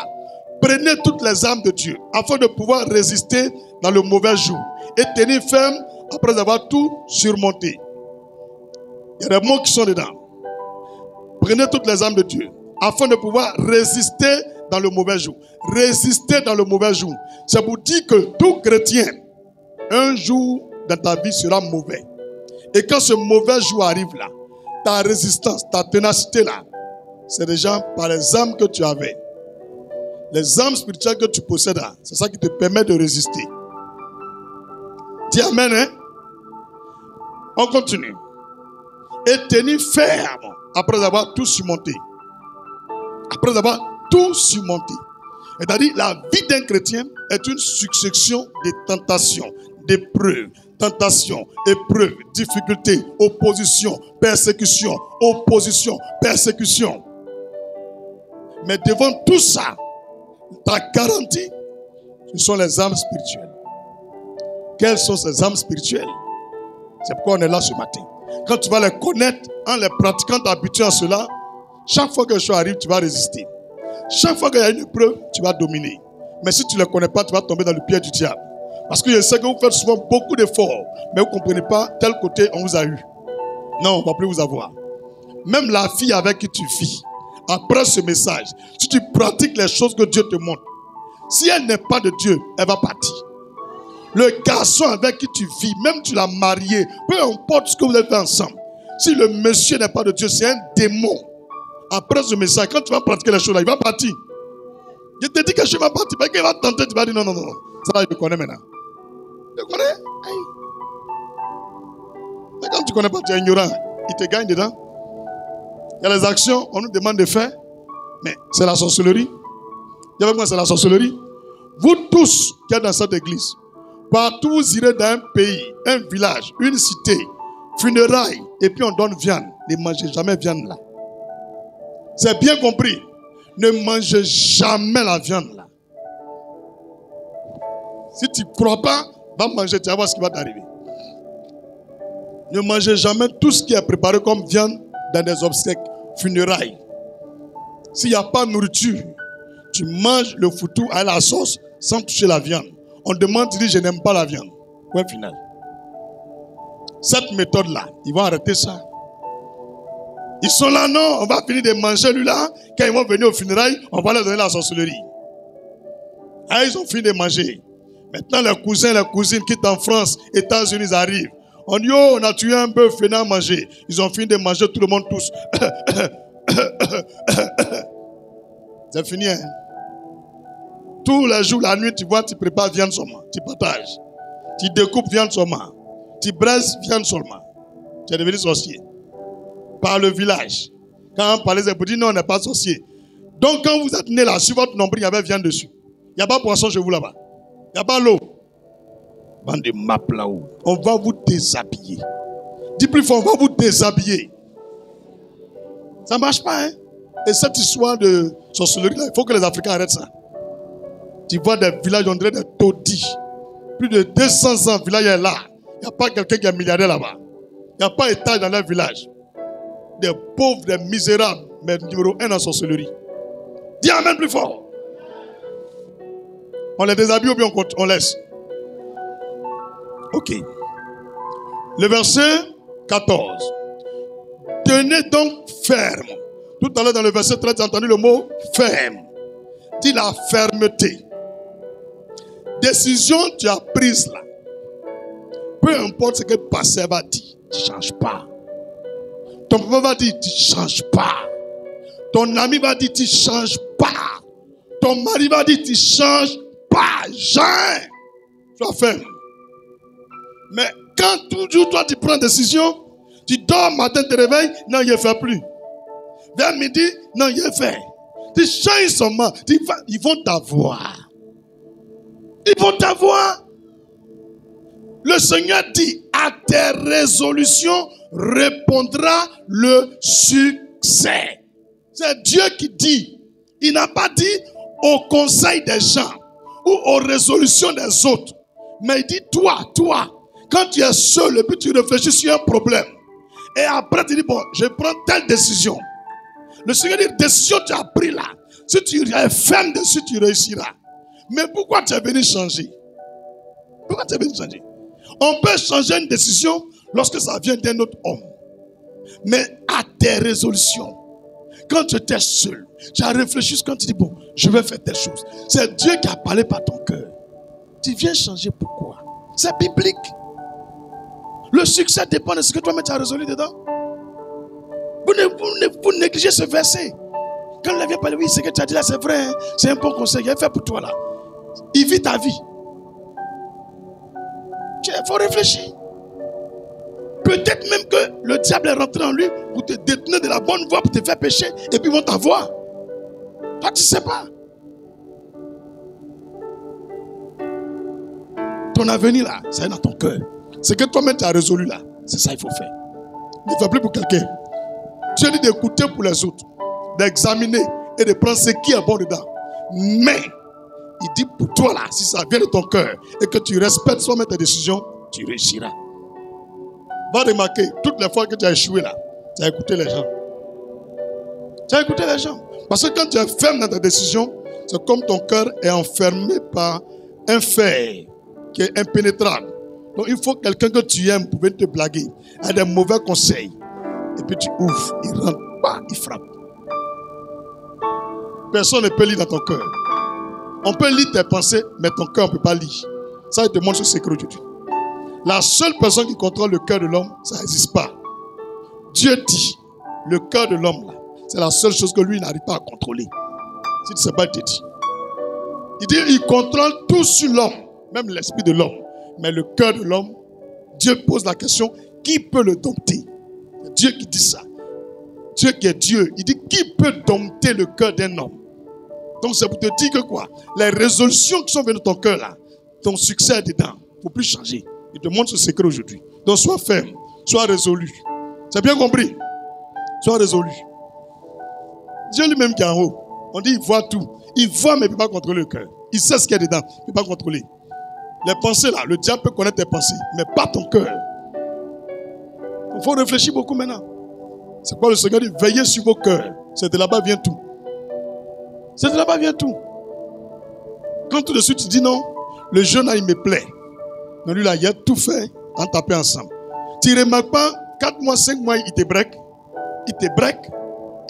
prenez toutes les armes de Dieu afin de pouvoir résister dans le mauvais jour et tenir ferme après avoir tout surmonté. Il y a des mots qui sont dedans. Prenez toutes les armes de Dieu afin de pouvoir résister dans le mauvais jour. Résister dans le mauvais jour. C'est pour dire que tout chrétien, un jour dans ta vie sera mauvais. Et quand ce mauvais jour arrive là, ta résistance, ta ténacité là, c'est déjà par les armes que tu avais. Les armes spirituelles que tu possèdes, c'est ça qui te permet de résister. Dis amen, hein? On continue. Et tenir ferme après avoir tout surmonté. Après avoir tout surmonté. C'est-à-dire, la vie d'un chrétien est une succession de tentations, d'épreuves. Tentation, épreuve, difficulté, opposition, persécution, opposition, persécution. Mais devant tout ça, ta garantie, ce sont les âmes spirituelles. Quelles sont ces âmes spirituelles? C'est pourquoi on est là ce matin. Quand tu vas les connaître, en les pratiquant, t'habituer à cela, chaque fois que quelque chose arrive, tu vas résister. Chaque fois qu'il y a une épreuve, tu vas dominer. Mais si tu ne les connais pas, tu vas tomber dans le piège du diable. Parce que je sais que vous faites souvent beaucoup d'efforts, mais vous ne comprenez pas tel côté on vous a eu. Non, on ne va plus vous avoir. Même la fille avec qui tu vis, après ce message, si tu pratiques les choses que Dieu te montre, si elle n'est pas de Dieu, elle va partir. Le garçon avec qui tu vis, même tu l'as marié, peu importe ce que vous avez fait ensemble, si le monsieur n'est pas de Dieu, c'est un démon. Après ce message, quand tu vas pratiquer les choses là, il va partir. Je te dis que je vais partir, parce qu'il va tenter, tu vas dire non. Ça, je connais maintenant. Tu connais? Hey. Mais quand tu ne connais pas, tu es ignorant. Il te gagne dedans. Il y a les actions, on nous demande de faire, mais c'est la sorcellerie. Dis avec moi, c'est la sorcellerie. Vous tous qui êtes dans cette église, partout où vous irez dans un pays, un village, une cité, funérailles, et puis on donne viande. Ne mangez jamais viande là. C'est bien compris. Ne mangez jamais la viande là. Si tu ne crois pas, va manger, tu vas voir ce qui va t'arriver. Ne mangez jamais tout ce qui est préparé comme viande dans des obsèques funérailles. S'il n'y a pas de nourriture, tu manges le foutou à la sauce sans toucher la viande. On demande, tu dis, je n'aime pas la viande. Point final. Cette méthode-là, ils vont arrêter ça. Ils sont là, non, on va finir de manger lui là. Quand ils vont venir au funérailles, on va leur donner la sorcellerie. Ah, ils ont fini de manger. Maintenant, les cousins, les cousines quittent en France, États-Unis arrivent. On dit, oh, on a tué un bœuf, venez à manger. Ils ont fini de manger, tout le monde tous. C'est fini, hein? Tous les jours, la nuit, tu vois, tu prépares viande seulement. Tu partages. Tu découpes viande seulement. Tu braises viande seulement. Tu es devenu sorcier. Par le village. Quand on parlait, vous dites non, on n'est pas sorcier. Donc, quand vous êtes né là, sur votre nombril, il y avait viande dessus. Il n'y a pas de poisson chez vous là-bas. Il n'y a pas l'eau. Bande de map là-haut. On va vous déshabiller. Dis plus fort, on va vous déshabiller. Ça ne marche pas, hein? Et cette histoire de sorcellerie là, il faut que les Africains arrêtent ça. Tu vois des villages, on dirait des taudis. Plus de 200 ans, le village est là. Il n'y a pas quelqu'un qui est milliardaire là-bas. Il n'y a pas étage dans leur village. Des pauvres, des misérables, mais numéro 1 en sorcellerie. Dis amen plus fort. On les déshabille ou bien on laisse? Ok. Le verset 14. Tenez donc ferme. Tout à l'heure dans le verset 13, tu as entendu le mot ferme. Dis la fermeté. Décision tu as prise là. Peu importe ce que le pasteur va dire, tu ne changes pas. Ton papa va dire, tu ne changes pas. Ton ami va dire, tu ne changes pas. Ton mari va dire, tu ne changes pas. Jamais. Sois ferme. Mais quand toujours toi tu prends une décision, tu dors matin, tu te réveilles, non, il ne fait plus. Vers midi, non, il fait. Tu changes seulement. Ils vont t'avoir. Ils vont t'avoir. Le Seigneur dit, à tes résolutions répondra le succès. C'est Dieu qui dit. Il n'a pas dit au conseil des gens ou aux résolutions des autres. Mais il dit, toi, quand tu es seul et puis tu réfléchis sur un problème. Et après tu dis, bon, je prends telle décision. Le Seigneur dit, décision tu as pris là. Si tu es ferme dessus, tu réussiras. Mais pourquoi tu es venu changer? Pourquoi tu es venu changer? On peut changer une décision lorsque ça vient d'un autre homme. Mais à tes résolutions, quand tu étais seul, tu as réfléchi quand tu dis, bon, je vais faire telle chose. C'est Dieu qui a parlé par ton cœur. Tu viens changer pourquoi? C'est biblique. Le succès dépend de ce que toi-même tu as résolu dedans. Vous négligez ce verset. Quand il vient parler, oui, ce que tu as dit là, c'est vrai. Hein? C'est un bon conseil. Il a fait pour toi là. Il vit ta vie. Il faut réfléchir. Peut-être même que le diable est rentré en lui pour te détenir de la bonne voie, pour te faire pécher, et puis ils vont t'avoir. Toi, tu ne sais pas. Ton avenir là, c'est dans ton cœur. Ce que toi-même tu as résolu là, c'est ça qu'il faut faire. Ne fais plus pour quelqu'un. Dieu dit d'écouter pour les autres, d'examiner et de prendre ce qui est bon dedans. Mais, il dit pour toi là, si ça vient de ton cœur et que tu respectes toi-même tes décisions, tu réussiras. Va remarquer, toutes les fois que tu as échoué là, tu as écouté les gens. Tu as écouté les gens. Parce que quand tu es ferme dans tes décisions, c'est comme ton cœur est enfermé par un fer qui est impénétrable. Donc il faut quelqu'un que tu aimes pour venir te blaguer, a des mauvais conseils. Et puis tu ouvres, il rentre, bah, il frappe. Personne ne peut lire dans ton cœur. On peut lire tes pensées, mais ton cœur ne peut pas lire. Ça, il te montre ce secret aujourd'hui. La seule personne qui contrôle le cœur de l'homme, ça n'existe pas. Dieu dit, le cœur de l'homme, là, c'est la seule chose que lui n'arrive pas à contrôler. Si tu ne sais pas, il te dit. Il dit, il contrôle tout sur l'homme, même l'esprit de l'homme. Mais le cœur de l'homme, Dieu pose la question, qui peut le dompter? C'est Dieu qui dit ça. Dieu qui est Dieu, il dit, qui peut dompter le cœur d'un homme? Donc c'est pour te dire que quoi? Les résolutions qui sont venues de ton cœur là, ton succès est dedans. Il ne faut plus changer. Il te montre ce secret aujourd'hui. Donc sois ferme, Sois résolu. C'est bien compris? Sois résolu. Dieu lui-même qui est en haut. On dit il voit tout. Il voit mais il ne peut pas contrôler le cœur. Il sait ce qu'il y a dedans. Il ne peut pas contrôler. Les pensées là, le diable peut connaître tes pensées, mais pas ton cœur. Il faut réfléchir beaucoup maintenant. C'est quoi le Seigneur dit? Veillez sur vos cœurs. C'est de là-bas vient tout. C'est de là-bas vient tout. Quand tout de suite tu dis non, le jeune là il me plaît. Mais lui là, il a tout fait en tapant ensemble. Tu ne remarques pas, 4 mois, 5 mois, il te break. Il te break.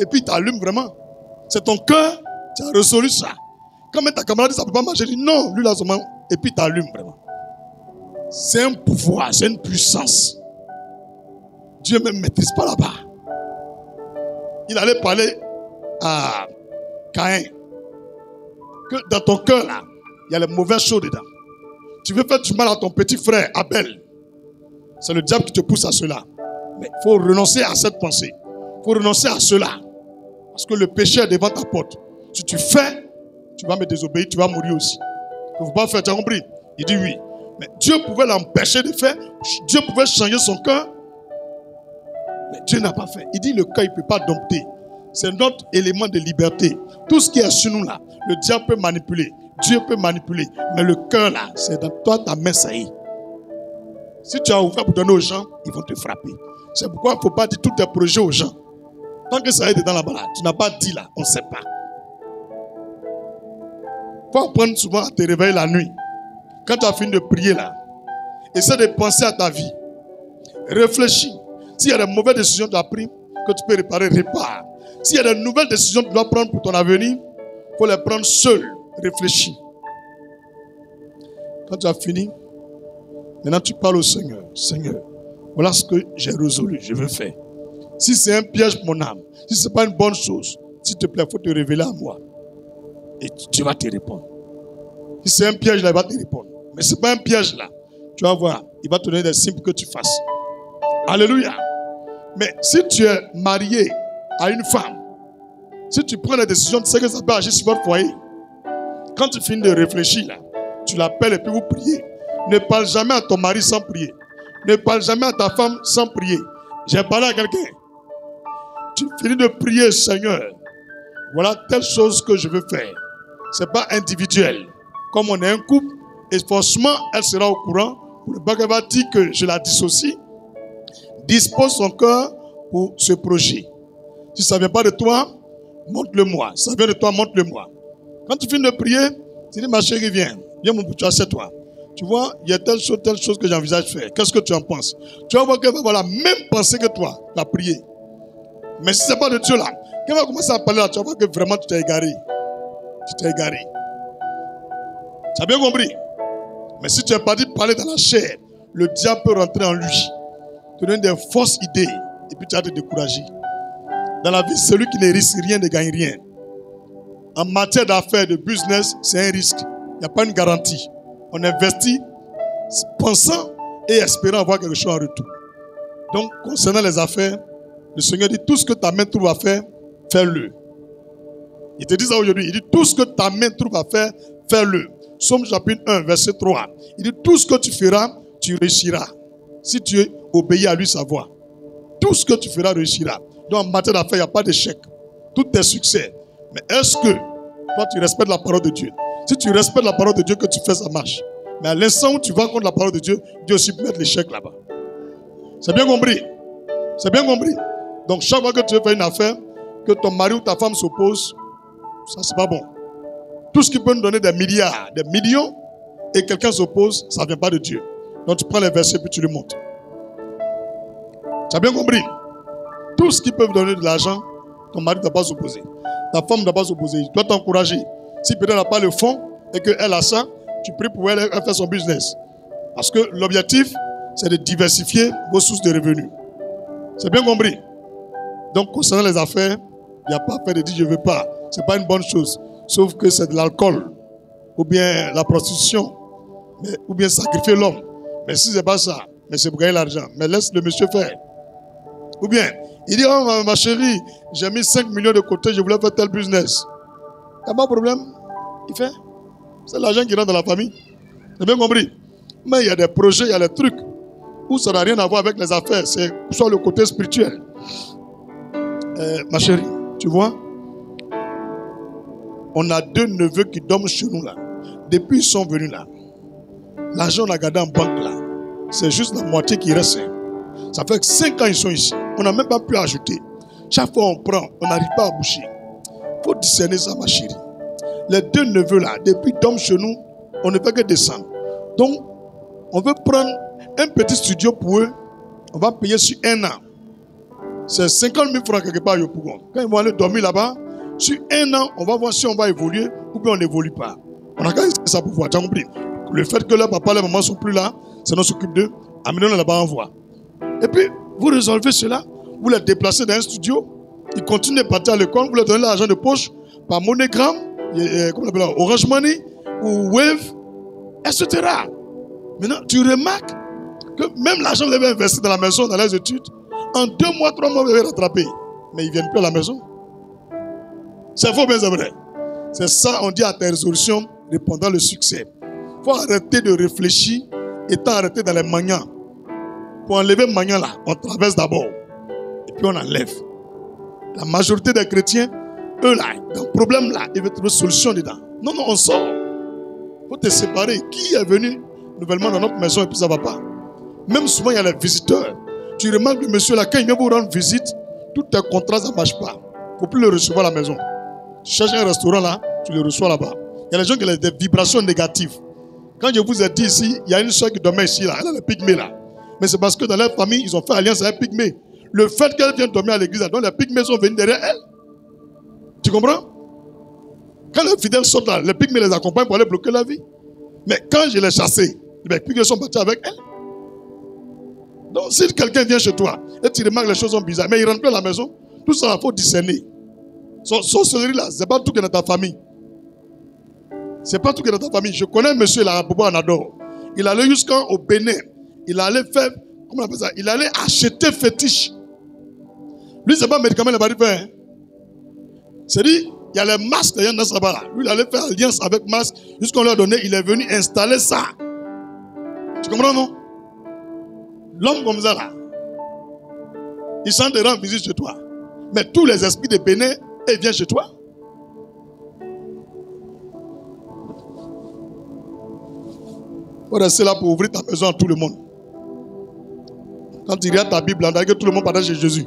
Et puis il t'allume vraiment. C'est ton cœur, tu as résolu ça. Quand même ta camarade dit ça ne peut pas marcher, il dit non, lui là seulement. Et puis il t'allume vraiment. C'est un pouvoir, c'est une puissance. Dieu ne me maîtrise pas là-bas. Il allait parler à Caïn. Que dans ton cœur là, il y a les mauvaises choses dedans. Tu veux faire du mal à ton petit frère Abel. C'est le diable qui te pousse à cela. Mais il faut renoncer à cette pensée. Il faut renoncer à cela. Parce que le péché est devant ta porte. Si tu fais, tu vas me désobéir, tu vas mourir aussi. Il ne faut pas faire, tu as compris? Il dit oui. Mais Dieu pouvait l'empêcher de faire. Dieu pouvait changer son cœur. Mais Dieu n'a pas fait. Il dit le cœur, il ne peut pas dompter. C'est notre élément de liberté. Tout ce qui est sur nous là, le diable peut manipuler. Dieu peut manipuler. Mais le cœur là, c'est dans toi, ta main, ça y est. Si tu as ouvert pour donner aux gens, ils vont te frapper. C'est pourquoi il ne faut pas dire tous tes projets aux gens. Tant que ça est dedans là-bas, là, tu n'as pas dit là, on ne sait pas. Il faut apprendre souvent à te réveiller la nuit. Quand tu as fini de prier là, essaie de penser à ta vie. Réfléchis. S'il y a des mauvaises décisions que tu as prises, que tu peux réparer, répare. S'il y a des nouvelles décisions que tu dois prendre pour ton avenir, il faut les prendre seul. Réfléchis. Quand tu as fini, maintenant tu parles au Seigneur. Seigneur, voilà ce que j'ai résolu, je veux faire. Si c'est un piège pour mon âme, si ce n'est pas une bonne chose, s'il te plaît, il faut te révéler à moi. Et tu vas te répondre. Si c'est un piège là, il va te répondre. Mais ce n'est pas un piège là. Tu vas voir, il va te donner des signes pour que tu fasses. Alléluia. Mais si tu es marié à une femme, si tu prends la décision, tu sais que ça peut agir sur votre foyer. Quand tu finis de réfléchir là, tu l'appelles et puis vous priez. Ne parle jamais à ton mari sans prier. Ne parle jamais à ta femme sans prier. J'ai parlé à quelqu'un. Tu finis de prier, Seigneur. Voilà telle chose que je veux faire. Ce n'est pas individuel. Comme on est un couple, et forcément, elle sera au courant. Pour ne pas qu'elle va dire que je la dissocie. Dispose son cœur pour ce projet. Si ça ne vient pas de toi, montre-le-moi. Si ça vient de toi, montre-le-moi. Quand tu finis de prier, tu dis, ma chérie, viens mon bouton, assieds-toi. Tu vois, il y a telle chose que j'envisage de faire. Qu'est-ce que tu en penses? Tu vas voir qu'elle va avoir la même pensée que toi, la prier. Mais si ce n'est pas de Dieu là, quand elle va commencer à parler là, tu vas voir que vraiment tu t'es égaré. Tu t'es égaré. Tu as bien compris? Mais si tu es parti parler dans la chair, le diable peut rentrer en lui, te donner des fausses idées, et puis tu vas te décourager. Dans la vie, celui qui ne risque rien ne gagne rien. En matière d'affaires, de business, c'est un risque. Il n'y a pas une garantie. On investit pensant et espérant avoir quelque chose en retour. Donc, concernant les affaires, le Seigneur dit tout ce que ta main trouve à faire, fais-le. Il te dit ça aujourd'hui. Il dit tout ce que ta main trouve à faire, fais-le. Somme chapitre 1, verset 3. Il dit tout ce que tu feras, tu réussiras. Si tu obéis à lui sa voix. Tout ce que tu feras réussira. Donc en matière d'affaires, il n'y a pas d'échec. Tout est succès. Mais est-ce que toi tu respectes la parole de Dieu? Si tu respectes la parole de Dieu, que tu fais, ça marche. Mais à l'instant où tu vas contre la parole de Dieu, Dieu aussi peut mettre l'échec là-bas. C'est bien compris? C'est bien compris? Donc chaque fois que tu veux faire une affaire, que ton mari ou ta femme s'oppose, ça c'est pas bon. Tout ce qui peut nous donner des milliards, des millions, et quelqu'un s'oppose, ça ne vient pas de Dieu. Donc tu prends les versets puis tu les montes. Tu as bien compris? Tout ce qui peut vous donner de l'argent, ton mari ne doit pas s'opposer. Ta femme ne doit pas s'opposer. Tu dois t'encourager. Si peut-être elle n'a pas le fond et qu'elle a ça, tu pries pour elle, elle fait son business. Parce que l'objectif, c'est de diversifier vos sources de revenus. C'est bien compris? Donc, concernant les affaires, il n'y a pas à faire de dire je ne veux pas. Ce n'est pas une bonne chose. Sauf que c'est de l'alcool. Ou bien la prostitution. Ou bien sacrifier l'homme. Mais si ce n'est pas ça, mais c'est pour gagner l'argent. Mais laisse le monsieur faire. Ou bien, il dit, oh ma chérie, j'ai mis 5 millions de côté, je voulais faire tel business. Il n'y a pas de problème. Il fait. C'est l'argent qui rentre dans la famille. J'ai bien compris. Mais il y a des projets, il y a des trucs. où ça n'a rien à voir avec les affaires, c'est soit le côté spirituel. Ma chérie, tu vois, on a 2 neveux qui dorment chez nous là. Depuis ils sont venus là, l'argent on a gardé en banque là, c'est juste la moitié qui reste. Ça fait que 5 ans ils sont ici. On n'a même pas pu ajouter. Chaque fois on prend, on n'arrive pas à boucher. Il faut discerner ça, ma chérie. Les 2 neveux là, depuis qu'ils dorment chez nous, on ne fait que descendre. Donc, on veut prendre un petit studio pour eux. On va payer sur 1 an. C'est 50 000 francs quelque part à Yopougon. Quand ils vont aller dormir là-bas, sur 1 an, on va voir si on va évoluer ou bien on n'évolue pas. On a qu'à essayer ça pour voir. Tu as compris? Le fait que leur papa et leur maman ne sont plus là, ça nous s'occupe d'eux. Amenez-les là-bas en voie. Et puis, vous résolvez cela. Vous les déplacez dans un studio. Ils continuent de partir à l'école. Vous leur donnez l'argent de poche par MoneyGram, comment on appelle ça, Orange Money ou Wave, etc. Maintenant, tu remarques que même l'argent que vous avez investi dans la maison, dans les études, en 2 mois, 3 mois, vous avez rattrapé. Mais ils ne viennent plus à la maison. C'est faux, bien c'est vrai. C'est ça, on dit à tes résolutions, répondant le succès. Il faut arrêter de réfléchir, étant arrêté dans les maniants. Pour enlever le maniant là, on traverse d'abord. Et puis on enlève. La majorité des chrétiens, eux là, dans le problème là, ils veulent trouver une solution dedans. Non, on sort. Il faut te séparer. Qui est venu nouvellement dans notre maison et puis ça ne va pas? Même souvent, il y a les visiteurs. Tu remarques le monsieur là, quand il vient vous rendre visite, tout tes contrats, ça ne marche pas. Il ne faut plus le recevoir à la maison. Tu cherches un restaurant là, tu le reçois là-bas. Il y a des gens qui ont des vibrations négatives. Quand je vous ai dit ici, il y a une soeur qui dormait ici là, elle a le pygmée là. Mais c'est parce que dans leur famille, ils ont fait alliance avec un pygmée. Le fait qu'elle vienne dormir à l'église, donc les pygmées sont venus derrière elle. Tu comprends? Quand les fidèles sortent là, les pygmées les accompagnent pour aller bloquer la vie. Mais quand je l'ai chassée, les pygmées sont partis avec elle. Donc si quelqu'un vient chez toi et tu remarques les choses sont bizarres, mais il ne rentre plus à la maison, tout ça, il faut discerner. Sorcellerie là, ce n'est pas tout qui est dans ta famille. Ce n'est pas tout qui est dans ta famille. Je connais un monsieur là, à Bobo Anador. Il allait jusqu'au Bénin. Il allait faire, comment on appelle ça? Il allait acheter fétiche. Lui, ce n'est pas un médicament, il n'a pas dit faire. C'est-à-dire, il y a les masques d'ailleurs dans sa barre. Lui, il allait faire alliance avec masque. Jusqu'on lui a donné, il est venu installer ça. Tu comprends, non? L'homme comme ça, là, il s'en te rend visite chez toi. Mais tous les esprits de Bénin, ils viennent chez toi. Il faut rester là pour ouvrir ta maison à tout le monde. Quand tu regardes ta Bible, on dirait que tout le monde partage chez Jésus.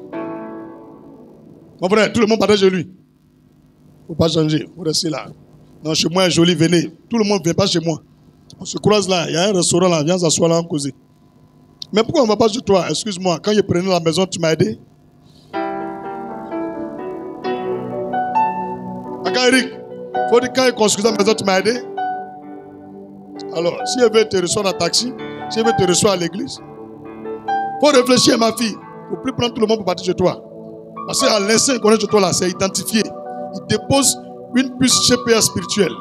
Mon frère, tout le monde partage chez lui. Il ne faut pas changer, il faut rester là. Non, chez moi est joli, venez. Tout le monde ne vient pas chez moi. On se croise là, il y a un restaurant là, viens s'asseoir là, en causer. Mais pourquoi on ne va pas chez toi? Excuse-moi, quand je prenais la maison, tu m'as aidé? Eric, il faut dire quand il construit la maison, tu m'as aidé? Alors, si elle veut te recevoir en taxi, si elle veut te recevoir à l'église, il faut réfléchir, ma fille. Il ne faut plus prendre tout le monde pour partir chez toi. Parce qu'à l'instant qu'on est chez toi là, c'est identifié. Il dépose une puce GPS spirituelle.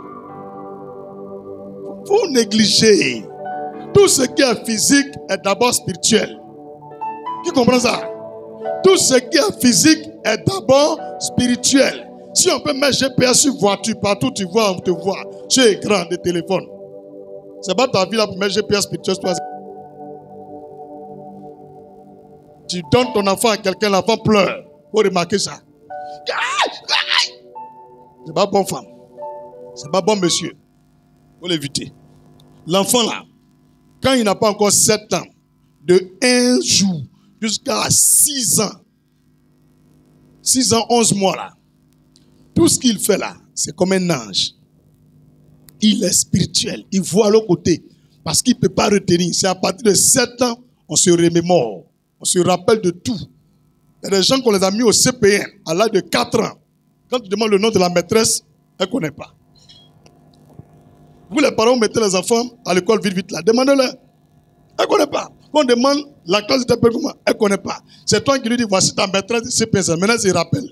Il faut négliger. Tout ce qui est physique est d'abord spirituel. Qui comprend ça? Tout ce qui est physique est d'abord spirituel. Si on peut mettre GPS sur voiture, partout tu vois, on te voit. Sur écran de téléphone. C'est pas ta vie là pour mettre GPS spirituel. Tu donnes ton enfant à quelqu'un, l'enfant pleure. Il faut remarquer ça. C'est pas bon femme. C'est pas bon monsieur. Il faut l'éviter. L'enfant là, quand il n'a pas encore 7 ans, de 1 jour jusqu'à 6 ans, 6 ans, 11 mois là, tout ce qu'il fait là, c'est comme un ange. Il est spirituel. Il voit l'autre côté. Parce qu'il ne peut pas retenir. C'est à partir de 7 ans, on se remémore. On se rappelle de tout. Il y a des gens qu'on les a mis au CPN à l'âge de 4 ans. Quand tu demandes le nom de la maîtresse, elle ne connaît pas. Vous les parents, vous mettez les enfants à l'école vite là. Demandez-leur. Elle ne connaît pas. Quand on demande la classe de ta père, elle ne connaît pas. C'est toi qui lui dis, voici ta maîtresse de CPN. Maintenant, elle se rappelle.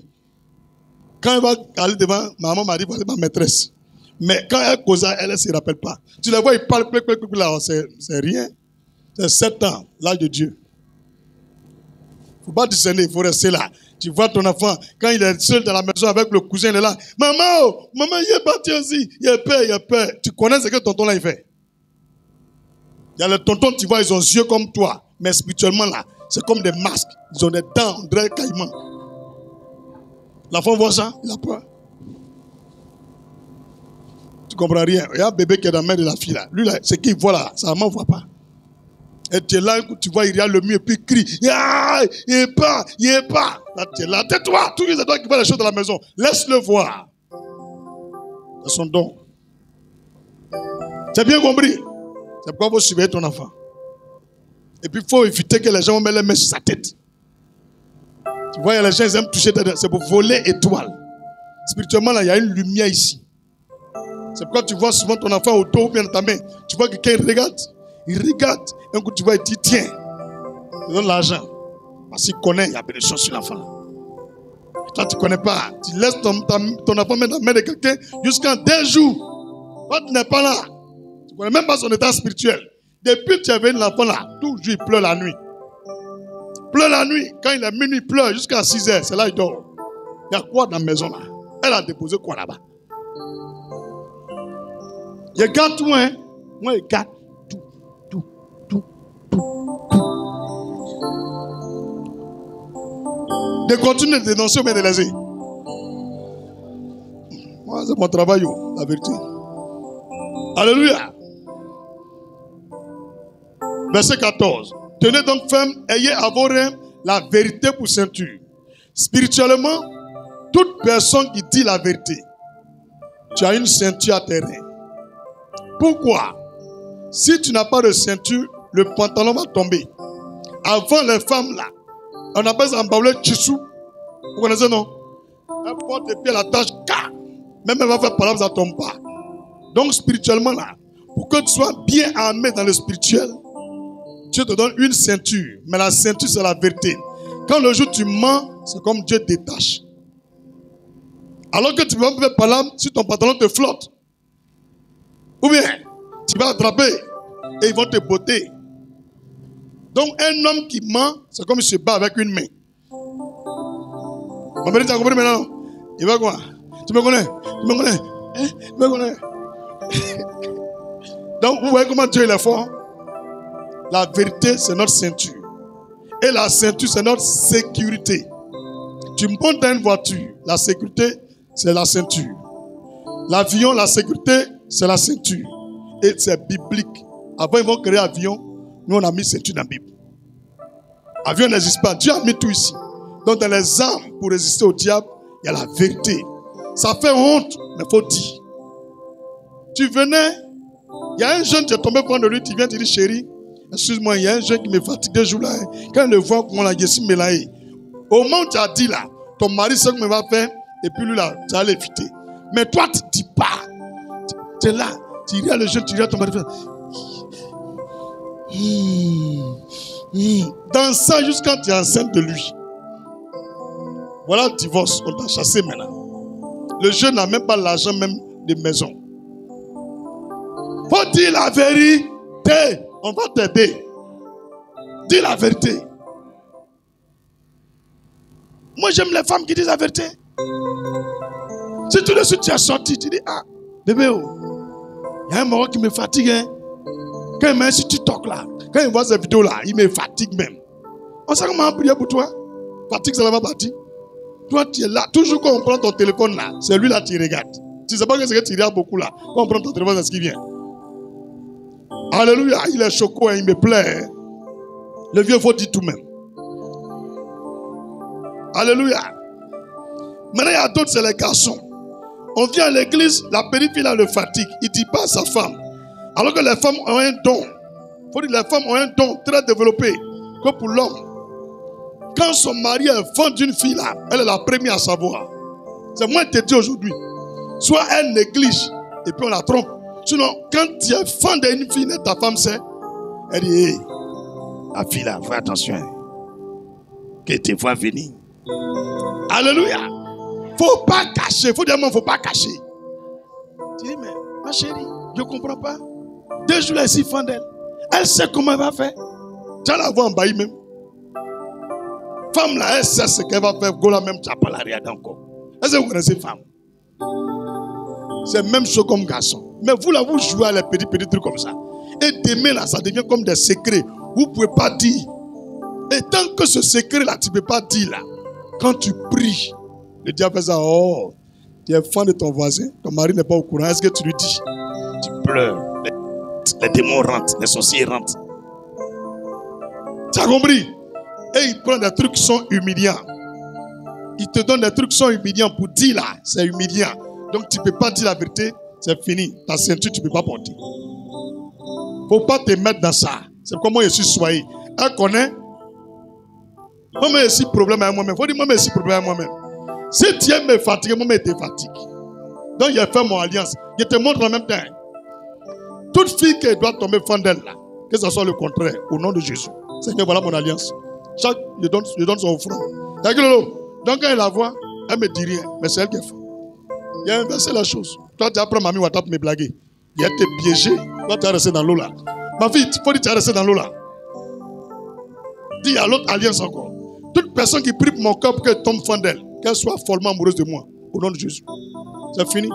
Quand elle va aller devant, maman m'a dit, voici ma maîtresse. Mais quand elle cause, elle ne se rappelle pas. Tu la vois, il parle, là, c'est rien. C'est 7 ans, l'âge de Dieu. Il ne faut pas discerner, il faut rester là. Tu vois ton enfant, quand il est seul dans la maison avec le cousin, il est là. Maman, il est parti aussi. Il est peur. Tu connais ce que tonton là, il fait. Il y a les tontons, tu vois, ils ont des yeux comme toi. Mais spirituellement, là, c'est comme des masques. Ils ont des dents, on dirait caïman. L'enfant voit ça, il a peur. Tu comprends rien. Il y a un bébé qui est dans la main de la fille là. Lui, là, c'est qu'il voit là, sa maman ne voit pas. Et tu es là, tu vois, il regarde le mur et puis il crie. Ah, il est pas, il est pas. Là, tu es là, tais-toi. Tous les adultes qui voient les choses dans la maison, laisse-le voir. C'est son don. Tu as bien compris? C'est pourquoi vous surveillez ton enfant. Et puis il faut éviter que les gens mettent les mains sur sa tête. Tu vois, les gens ils aiment toucher ta tête. C'est pour voler étoile. Spirituellement, là, il y a une lumière ici. C'est pourquoi tu vois souvent ton enfant au dos ou bien dans ta main. Tu vois que quelqu'un il regarde. Un coup, tu vois, il dit tiens, tu donnes l'argent. Parce qu'il connaît, il y a des choses sur l'enfant. Toi, tu ne connais pas. Tu laisses ton enfant mettre dans la main de quelqu'un jusqu'en 2 jours. Toi, tu n'es pas là. Tu ne connais même pas son état spirituel. Depuis que tu as venu l'enfant là, toujours il pleure la nuit. Il pleure la nuit. Quand il est minuit, il pleure jusqu'à 6 heures. C'est là il dort. Il y a quoi dans la maison là? Elle a déposé quoi là-bas? Je garde tout, hein. Moi, je garde tout. De continuer de dénoncer ou bien de léser. Moi, c'est mon travail, la vérité. Alléluia. Verset 14. Tenez donc ferme, ayez à vos reins la vérité pour ceinture. Spirituellement, toute personne qui dit la vérité, tu as une ceinture à tes reins. Pourquoi? Si tu n'as pas de ceinture, le pantalon va tomber. Avant les femmes là, on appelle ça en baoulé tchissou. Vous connaissez non? Elle porte les pieds à la tâche, même elle va faire par exemple, ça ne tombe pas. Donc spirituellement là, pour que tu sois bien armé dans le spirituel, Dieu te donne une ceinture. Mais la ceinture c'est la vérité. Quand le jour tu mens, c'est comme Dieu détache. Alors que tu vas faire par là, si ton pantalon te flotte, ou bien, tu vas attraper et ils vont te botter. Donc, un homme qui ment, c'est comme il se bat avec une main. Tu as compris maintenant? Il va quoi? Tu me connais? Tu me connais? Hein? Tu me connais? Donc, vous voyez comment Dieu il est fort? La vérité, c'est notre ceinture. Et la ceinture, c'est notre sécurité. Tu montes dans une voiture, la sécurité, c'est la ceinture. L'avion, la sécurité, c'est la ceinture. Et c'est biblique. Avant, ils vont créer l'avion. Nous, on a mis ceinture dans la Bible. L'avion n'existe pas. Dieu a mis tout ici. Donc, dans les armes, pour résister au diable, il y a la vérité. Ça fait honte, mais il faut dire. Tu venais, il y a un jeune, tu es tombé près de lui, tu viens, tu dis, chérie, excuse-moi, il y a un jeune qui me fatigue 2 jours là. Quand il le voit, comment la Jessie me l'a eu. Au moment où tu as dit là, ton mari sait que me va faire, et puis lui là, tu vas l'éviter. Mais toi, tu ne dis pas. Tu es là, tu regardes le jeune, tu regardes ton mari. Dans ça, jusqu'à quand tu es enceinte de lui. Voilà le divorce, on t'a chassé maintenant. Le jeune n'a même pas l'argent même de maison. Faut dire la vérité. On va t'aider. Dis la vérité. Moi j'aime les femmes qui disent la vérité. Si tout de suite tu es sorti, tu dis, ah, bébé, il y a un moment qui me fatigue. Hein? Quand il met sur TikTok là, quand il voit ces vidéos là, il me fatigue même. On sait comment prier pour toi. Fatigue, ça va partir. Toi, tu es là. Toujours quand on prend ton téléphone là, c'est lui là qui regarde. Tu ne sais pas que c'est que tu regardes beaucoup là. Quand on prend ton téléphone, c'est ce qui vient. Alléluia, il est choquant, hein, il me plaît. Hein. Le vieux faut dire tout même. Alléluia. Maintenant, il y a d'autres, c'est les garçons. On vient à l'église, la périphérie là le fatigue. Il ne dit pas à sa femme. Alors que les femmes ont un don. Il faut dire que les femmes ont un don très développé que pour l'homme. Quand son mari est fan d'une fille là, elle est la première à savoir. C'est moi qui te dis aujourd'hui. Soit elle néglige et puis on la trompe. Sinon, quand tu es fan d'une fille, ta femme sait. Elle dit, hey, la fille là, fais attention. Que tu vois venir. Alléluia. Faut pas cacher. Faut dire, il ne faut pas cacher. Tu dis, mais ma chérie, je ne comprends pas. 2 jours, elle est si fan d'elle. Elle sait comment elle va faire. Tu vas la voir en bailli même. Femme là, elle sait ce qu'elle va faire. Gola même, tu n'as pas la regarder encore. Est-ce que vous connaissez femme? C'est même chose comme garçon. Mais vous là, vous jouez à les petits trucs comme ça. Et demain là, ça devient comme des secrets. vous ne pouvez pas dire. Et tant que ce secret-là, tu ne peux pas dire là, quand tu pries, le diable fait ça, oh, tu es fan de ton voisin, ton mari n'est pas au courant, est-ce que tu lui dis? Tu pleures, les démons rentrent, les sorciers rentrent. Tu as compris? Et il prend des trucs qui sont humiliants. Il te donne des trucs qui sont humiliants pour dire là, c'est humiliant. Donc tu ne peux pas dire la vérité, c'est fini. Ta ceinture, tu ne peux pas porter. Il ne faut pas te mettre dans ça. C'est comment je suis soigné. Elle connaît. Moi-même, j'ai problème avec moi-même. Il faut dire, moi-même, j'ai problème avec moi-même. Si tu aimes me fatiguer, moi-même, je te fatigue. Donc, il a fait mon alliance. Je te montre en même temps. Toute fille qui doit tomber fan d'elle, là, que ce soit le contraire, au nom de Jésus. Seigneur, voilà mon alliance. Chaque, je donne son offrande. Donc, quand elle la voit, elle ne me dit rien. Mais c'est elle qui fait. Il a inversé la chose. Toi, tu apprends, mamie, Watap me blaguer. Il a été piégé. Toi, tu es resté dans l'eau là. Ma fille, il faut dire que tu es resté dans l'eau là. Dis à l'autre alliance encore. Toute personne qui prie pour mon corps pour qu'elle tombe fan d'elle, qu'elle soit follement amoureuse de moi, au nom de Jésus. C'est fini.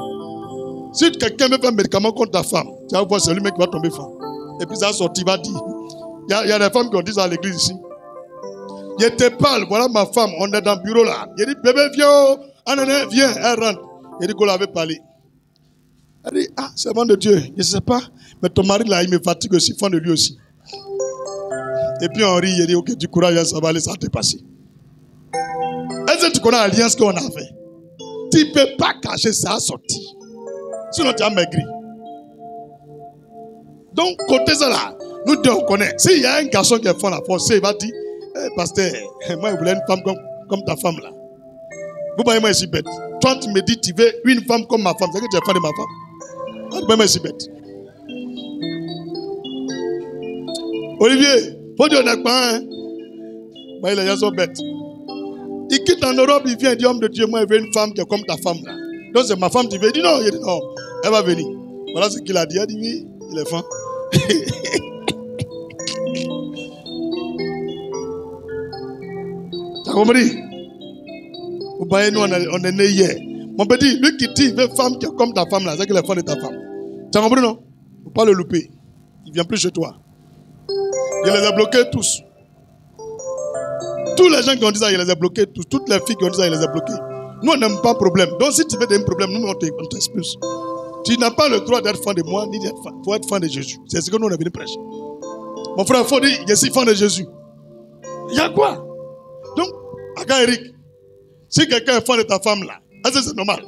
Si quelqu'un veut faire un médicament contre ta femme, tu vas voir, c'est lui-même qui va tomber fan. Et puis ça va sortir, il va dire. Il y a des femmes qui ont dit ça à l'église ici. Je te parle, voilà ma femme, on est dans le bureau là. Il dit, bébé, viens, viens, elle rentre. Il dit qu'on l'avait parlé. Elle dit, ah, c'est bon de Dieu, je ne sais pas, mais ton mari là, il me fatigue aussi, fan de lui aussi. Et puis on rit, il dit, ok, du courage, ça va aller, ça va te passer. Est-ce que tu connais l'alliance qu'on a fait? Tu ne peux pas cacher ça à sortir. Sinon tu as maigri. Donc, côté ça là, nous deux on connaît. S'il y a un garçon qui est fort la force, il va dire, hey, pasteur, moi je voulais une femme comme ta femme là. Vous voyez moi ici bête. Toi tu me dis, tu veux une femme comme ma femme, c'est que tu es fan de ma femme. Vous voyez moi ici bête. Olivier, faut dire honnêtement, hein? Mais les gens sont bêtes. Il quitte en Europe, il vient, il dit, homme de Dieu, moi je veux une femme qui est comme ta femme là. Donc c'est ma femme, tu veux? Il dit non, elle va venir. Voilà ce qu'il a dit. Il a dit oui, il est fin. Tu as compris? Vous voyez, nous on est nés hier. Mon petit, lui qui dit, il veut une femme qui est comme ta femme là, c'est qu'il est fan de ta femme. Tu as compris, non? Il ne faut pas le louper. Il ne vient plus chez toi. Il les a bloqués tous. Tous les gens qui ont dit ça, il les a bloqués tous. Toutes les filles qui ont dit ça, il les a bloqués. Nous, on n'aime pas de problème. Donc, si tu veux des problèmes, nous, on t'expulse. Tu n'as pas le droit d'être fan de moi, ni d'être fan. Il faut être fan de Jésus. C'est ce que nous, on est venu prêcher. Mon frère, il faut dire, je suis fan de Jésus. Il y a quoi? Donc, Aga Eric, si quelqu'un est fan de ta femme là, est-ce que c'est normal?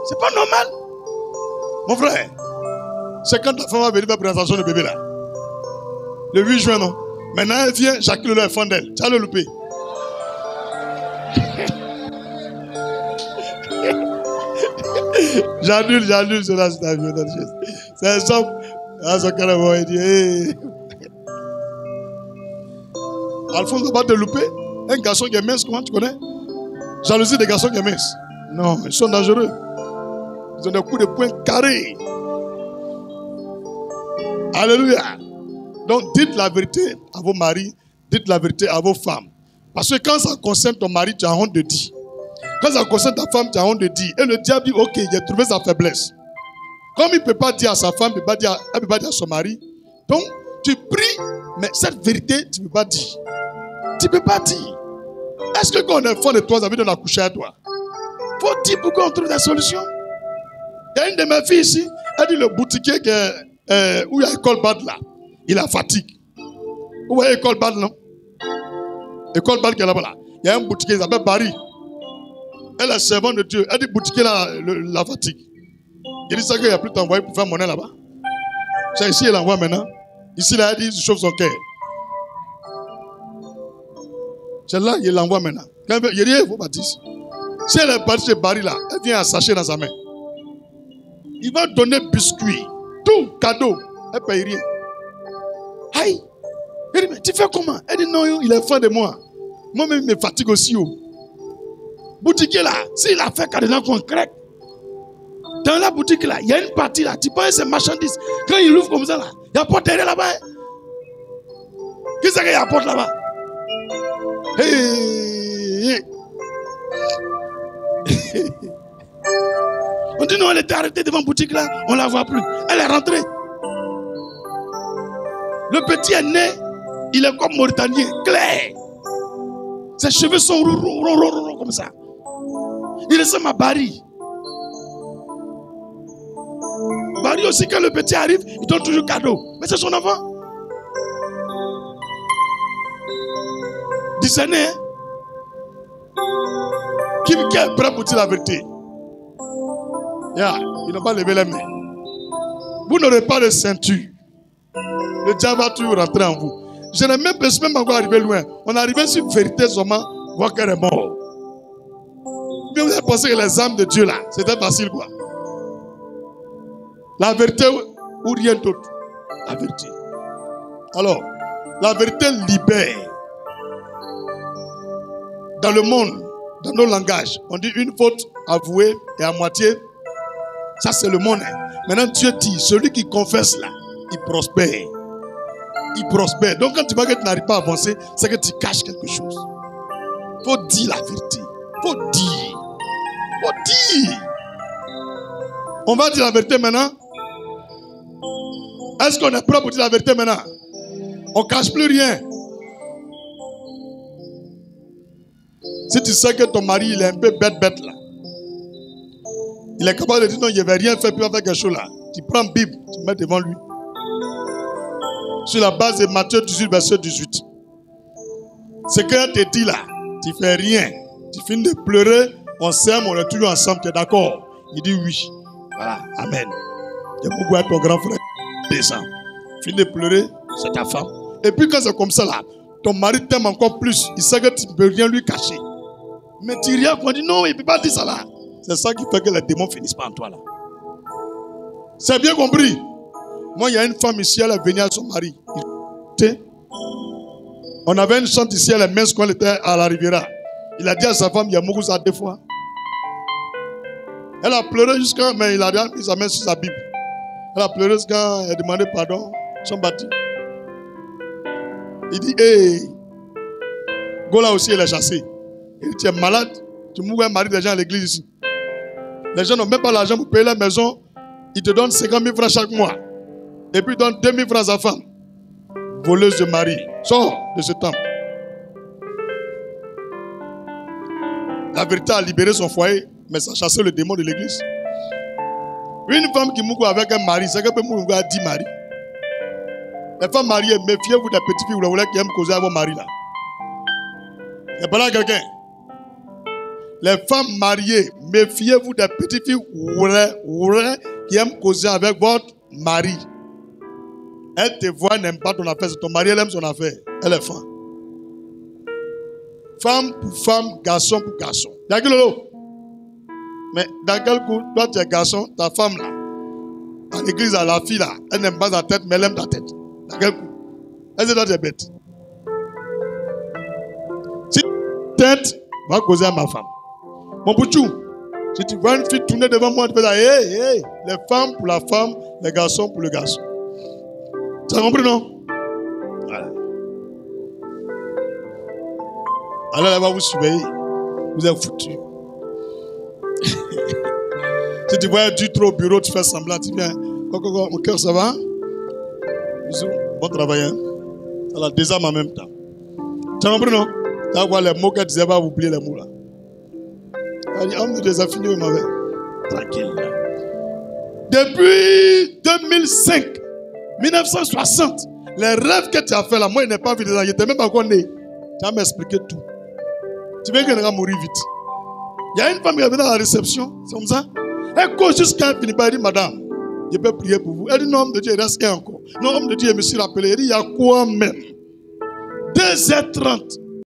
C'est pas normal. Mon frère, c'est quand ta femme va venir faire la présentation de bébé là. Le 8 juin, non? Maintenant, elle vient, chacun est fan d'elle. Tu as le loupé. J'annule cela, c'est la violence. C'est un somme. Ah, ça carrément, il dit, hey. Alphonse va pas te louper. Un garçon qui est mince, comment tu connais? Jalousie des garçons qui est mince. Non, ils sont dangereux. Ils ont des coups de poing carrés. Alléluia. Donc, dites la vérité à vos maris, dites la vérité à vos femmes. Parce que quand ça concerne ton mari, tu as honte de dire. Quand ça concerne ta femme, tu as honte de dire. Et le diable dit, ok, il a trouvé sa faiblesse. Comme il ne peut pas dire à sa femme, elle ne peut pas dire à son mari. Donc, tu pries, mais cette vérité, tu ne peux pas dire. Tu ne peux pas dire. Est-ce que quand on est fond de toi, ça veut dire qu'on a couché à toi? Il faut dire pourquoi on trouve des solutions. Il y a une de mes filles ici, elle dit le boutiquier où il y a École Bad là. Il a fatigue. Vous voyez École Bad, non? École Bad qui est là-bas là. Il y a un boutiquier, il s'appelle Barry. Elle est servante de Dieu. Elle dit boutiquier la fatigue. Il dit ça qu'il n'y a plus t'envoyer pour faire monnaie là-bas. C'est ici, elle envoie maintenant. Ici, là, elle dit, il chauffe son cœur. C'est là qu'il l'envoie maintenant. Il dit, il faut pas dire. Si elle est partie chez Barry là, elle vient à sachet dans sa main. Il va donner biscuits, tout, cadeau. Elle ne paye rien. Aïe! Elle dit, mais tu fais comment? Elle dit, non, il est fan de moi. Moi-même, il me fatigue aussi. Boutiquier là, s'il a fait carrément qu'on craque, dans la boutique là, il y a une partie là, tu penses c'est marchandise. Quand il ouvre comme ça là, il y a porte derrière là-bas. Qui c'est qu'il y a porte là-bas? Hey. On dit non, elle était arrêtée devant la boutique là, on ne la voit plus. Elle est rentrée. Le petit est né, il est comme mauritanien, clair. Ses cheveux sont ronds comme ça. Il ressemble à Barry. Barry aussi, quand le petit arrive, il donne toujours cadeau. Mais c'est son enfant. Discerné, hein? Qui est prêt pour dire la vérité? Ils n'ont pas levé les mains. Vous n'aurez pas de ceinture. Le diable va toujours rentrer en vous. Je n'ai même pas encore arrivé loin. On est arrivé sur vérité seulement, voir qu'elle est morte. Vous avez pensé que les âmes de Dieu là, c'était facile quoi. La vérité ou rien d'autre. La vérité. Alors, la vérité libère. Dans le monde, dans nos langages, on dit une faute avouée et à moitié. Ça c'est le monde. Maintenant Dieu dit, celui qui confesse là, il prospère. Il prospère. Donc quand tu vois que tu n'arrives pas à avancer, c'est que tu caches quelque chose. Il faut dire la vérité. Il faut dire. Il faut dire. On va dire la vérité maintenant. Est-ce qu'on est prêt pour dire la vérité maintenant? On ne cache plus rien. Si tu sais que ton mari il est un peu bête là. Il est capable de dire non, je ne vais rien faire, puis il va faire quelque chose là. Tu prends la Bible, tu mets devant lui. Sur la base de Matthieu 18, verset 18. Ce qu'elle te dit là, tu ne fais rien. Tu finis de pleurer, on s'aime, on est toujours ensemble, tu es d'accord? Il dit oui. Voilà, amen. Il y a beaucoup à ton grand frère. Descend. Tu finis de pleurer, c'est ta femme. Et puis quand c'est comme ça là, ton mari t'aime encore plus. Il sait que tu ne peux rien lui cacher. Mais tu rien, on dit non, il ne peut pas dire ça là. C'est ça qui fait que les démons finissent pas en toi là. C'est bien compris. Moi, il y a une femme ici, elle est venue à son mari. On avait une chante ici, elle est mince quand elle était à la Riviera. Il a dit à sa femme, il y a beaucoup ça 2 fois. Elle a pleuré jusqu'à, mais il a mis sa main sur sa Bible. Elle a pleuré jusqu'à, elle a demandé pardon. Son bâti. Il dit, hey, Gola aussi, elle est chassée. Il dit, tu es malade, tu mourrais marier des gens à l'église ici. Les gens n'ont même pas l'argent pour payer la maison. Ils te donnent 50 000 francs chaque mois. Et puis ils donnent 2 000 francs à sa femme. Voleuse de mari. Sors de ce temple. La vérité a libéré son foyer, mais ça a chassé le démon de l'église. Une femme qui mourra avec un mari, c'est qu'elle peut mourir à 10 maris. Les femmes mariées, méfiez-vous des petites filles qui aiment causer à vos maris là. Il n'y a pas là quelqu'un. Les femmes mariées, méfiez-vous des petites filles qui aiment causer avec votre mari. Elle te voit, n'aime pas ton affaire. C'est ton mari, elle aime son affaire. Elle est femme. Femme pour femme, garçon pour garçon. Mais dans quel coup, toi tu es garçon, ta femme là, à l'église, à la fille là, elle n'aime pas ta tête, mais elle aime ta tête. Dans quel coup? Elle dit toi tu es bête. Si tête va causer à ma femme. Mon bouchou, si tu vois une fille tourner devant moi, tu fais ça, hey, les femmes pour la femme, les garçons pour le garçon. Tu as compris, non? Voilà. Alors elle va vous surveiller. Vous êtes foutus. Si tu vois du trop au bureau, tu fais semblant, tu viens. Mon cœur, ça va? Bisous, bon travail. Hein? Ça la désarme en même temps. Tu as compris, non? Tu vas voir les mots qu'elle disait, va oublier les mots là. Elle dit, homme de Dieu, fini, il m'avait. Tranquille. Depuis 2005, 1960, les rêves que tu as fait là, moi, je n'ai pas vu dedans. Je n'étais même pas encore né. Tu vas m'expliquer tout. Tu veux qu'elle va mourir vite. Il y a une femme qui est venue à la réception, c'est comme ça. Elle court jusqu'à elle finit par dire, madame, je peux prier pour vous. Elle dit, non, homme de Dieu, il reste qu'un encore. Non, homme de Dieu, je me suis rappelé. Il dit, il y a quoi même? 2h30.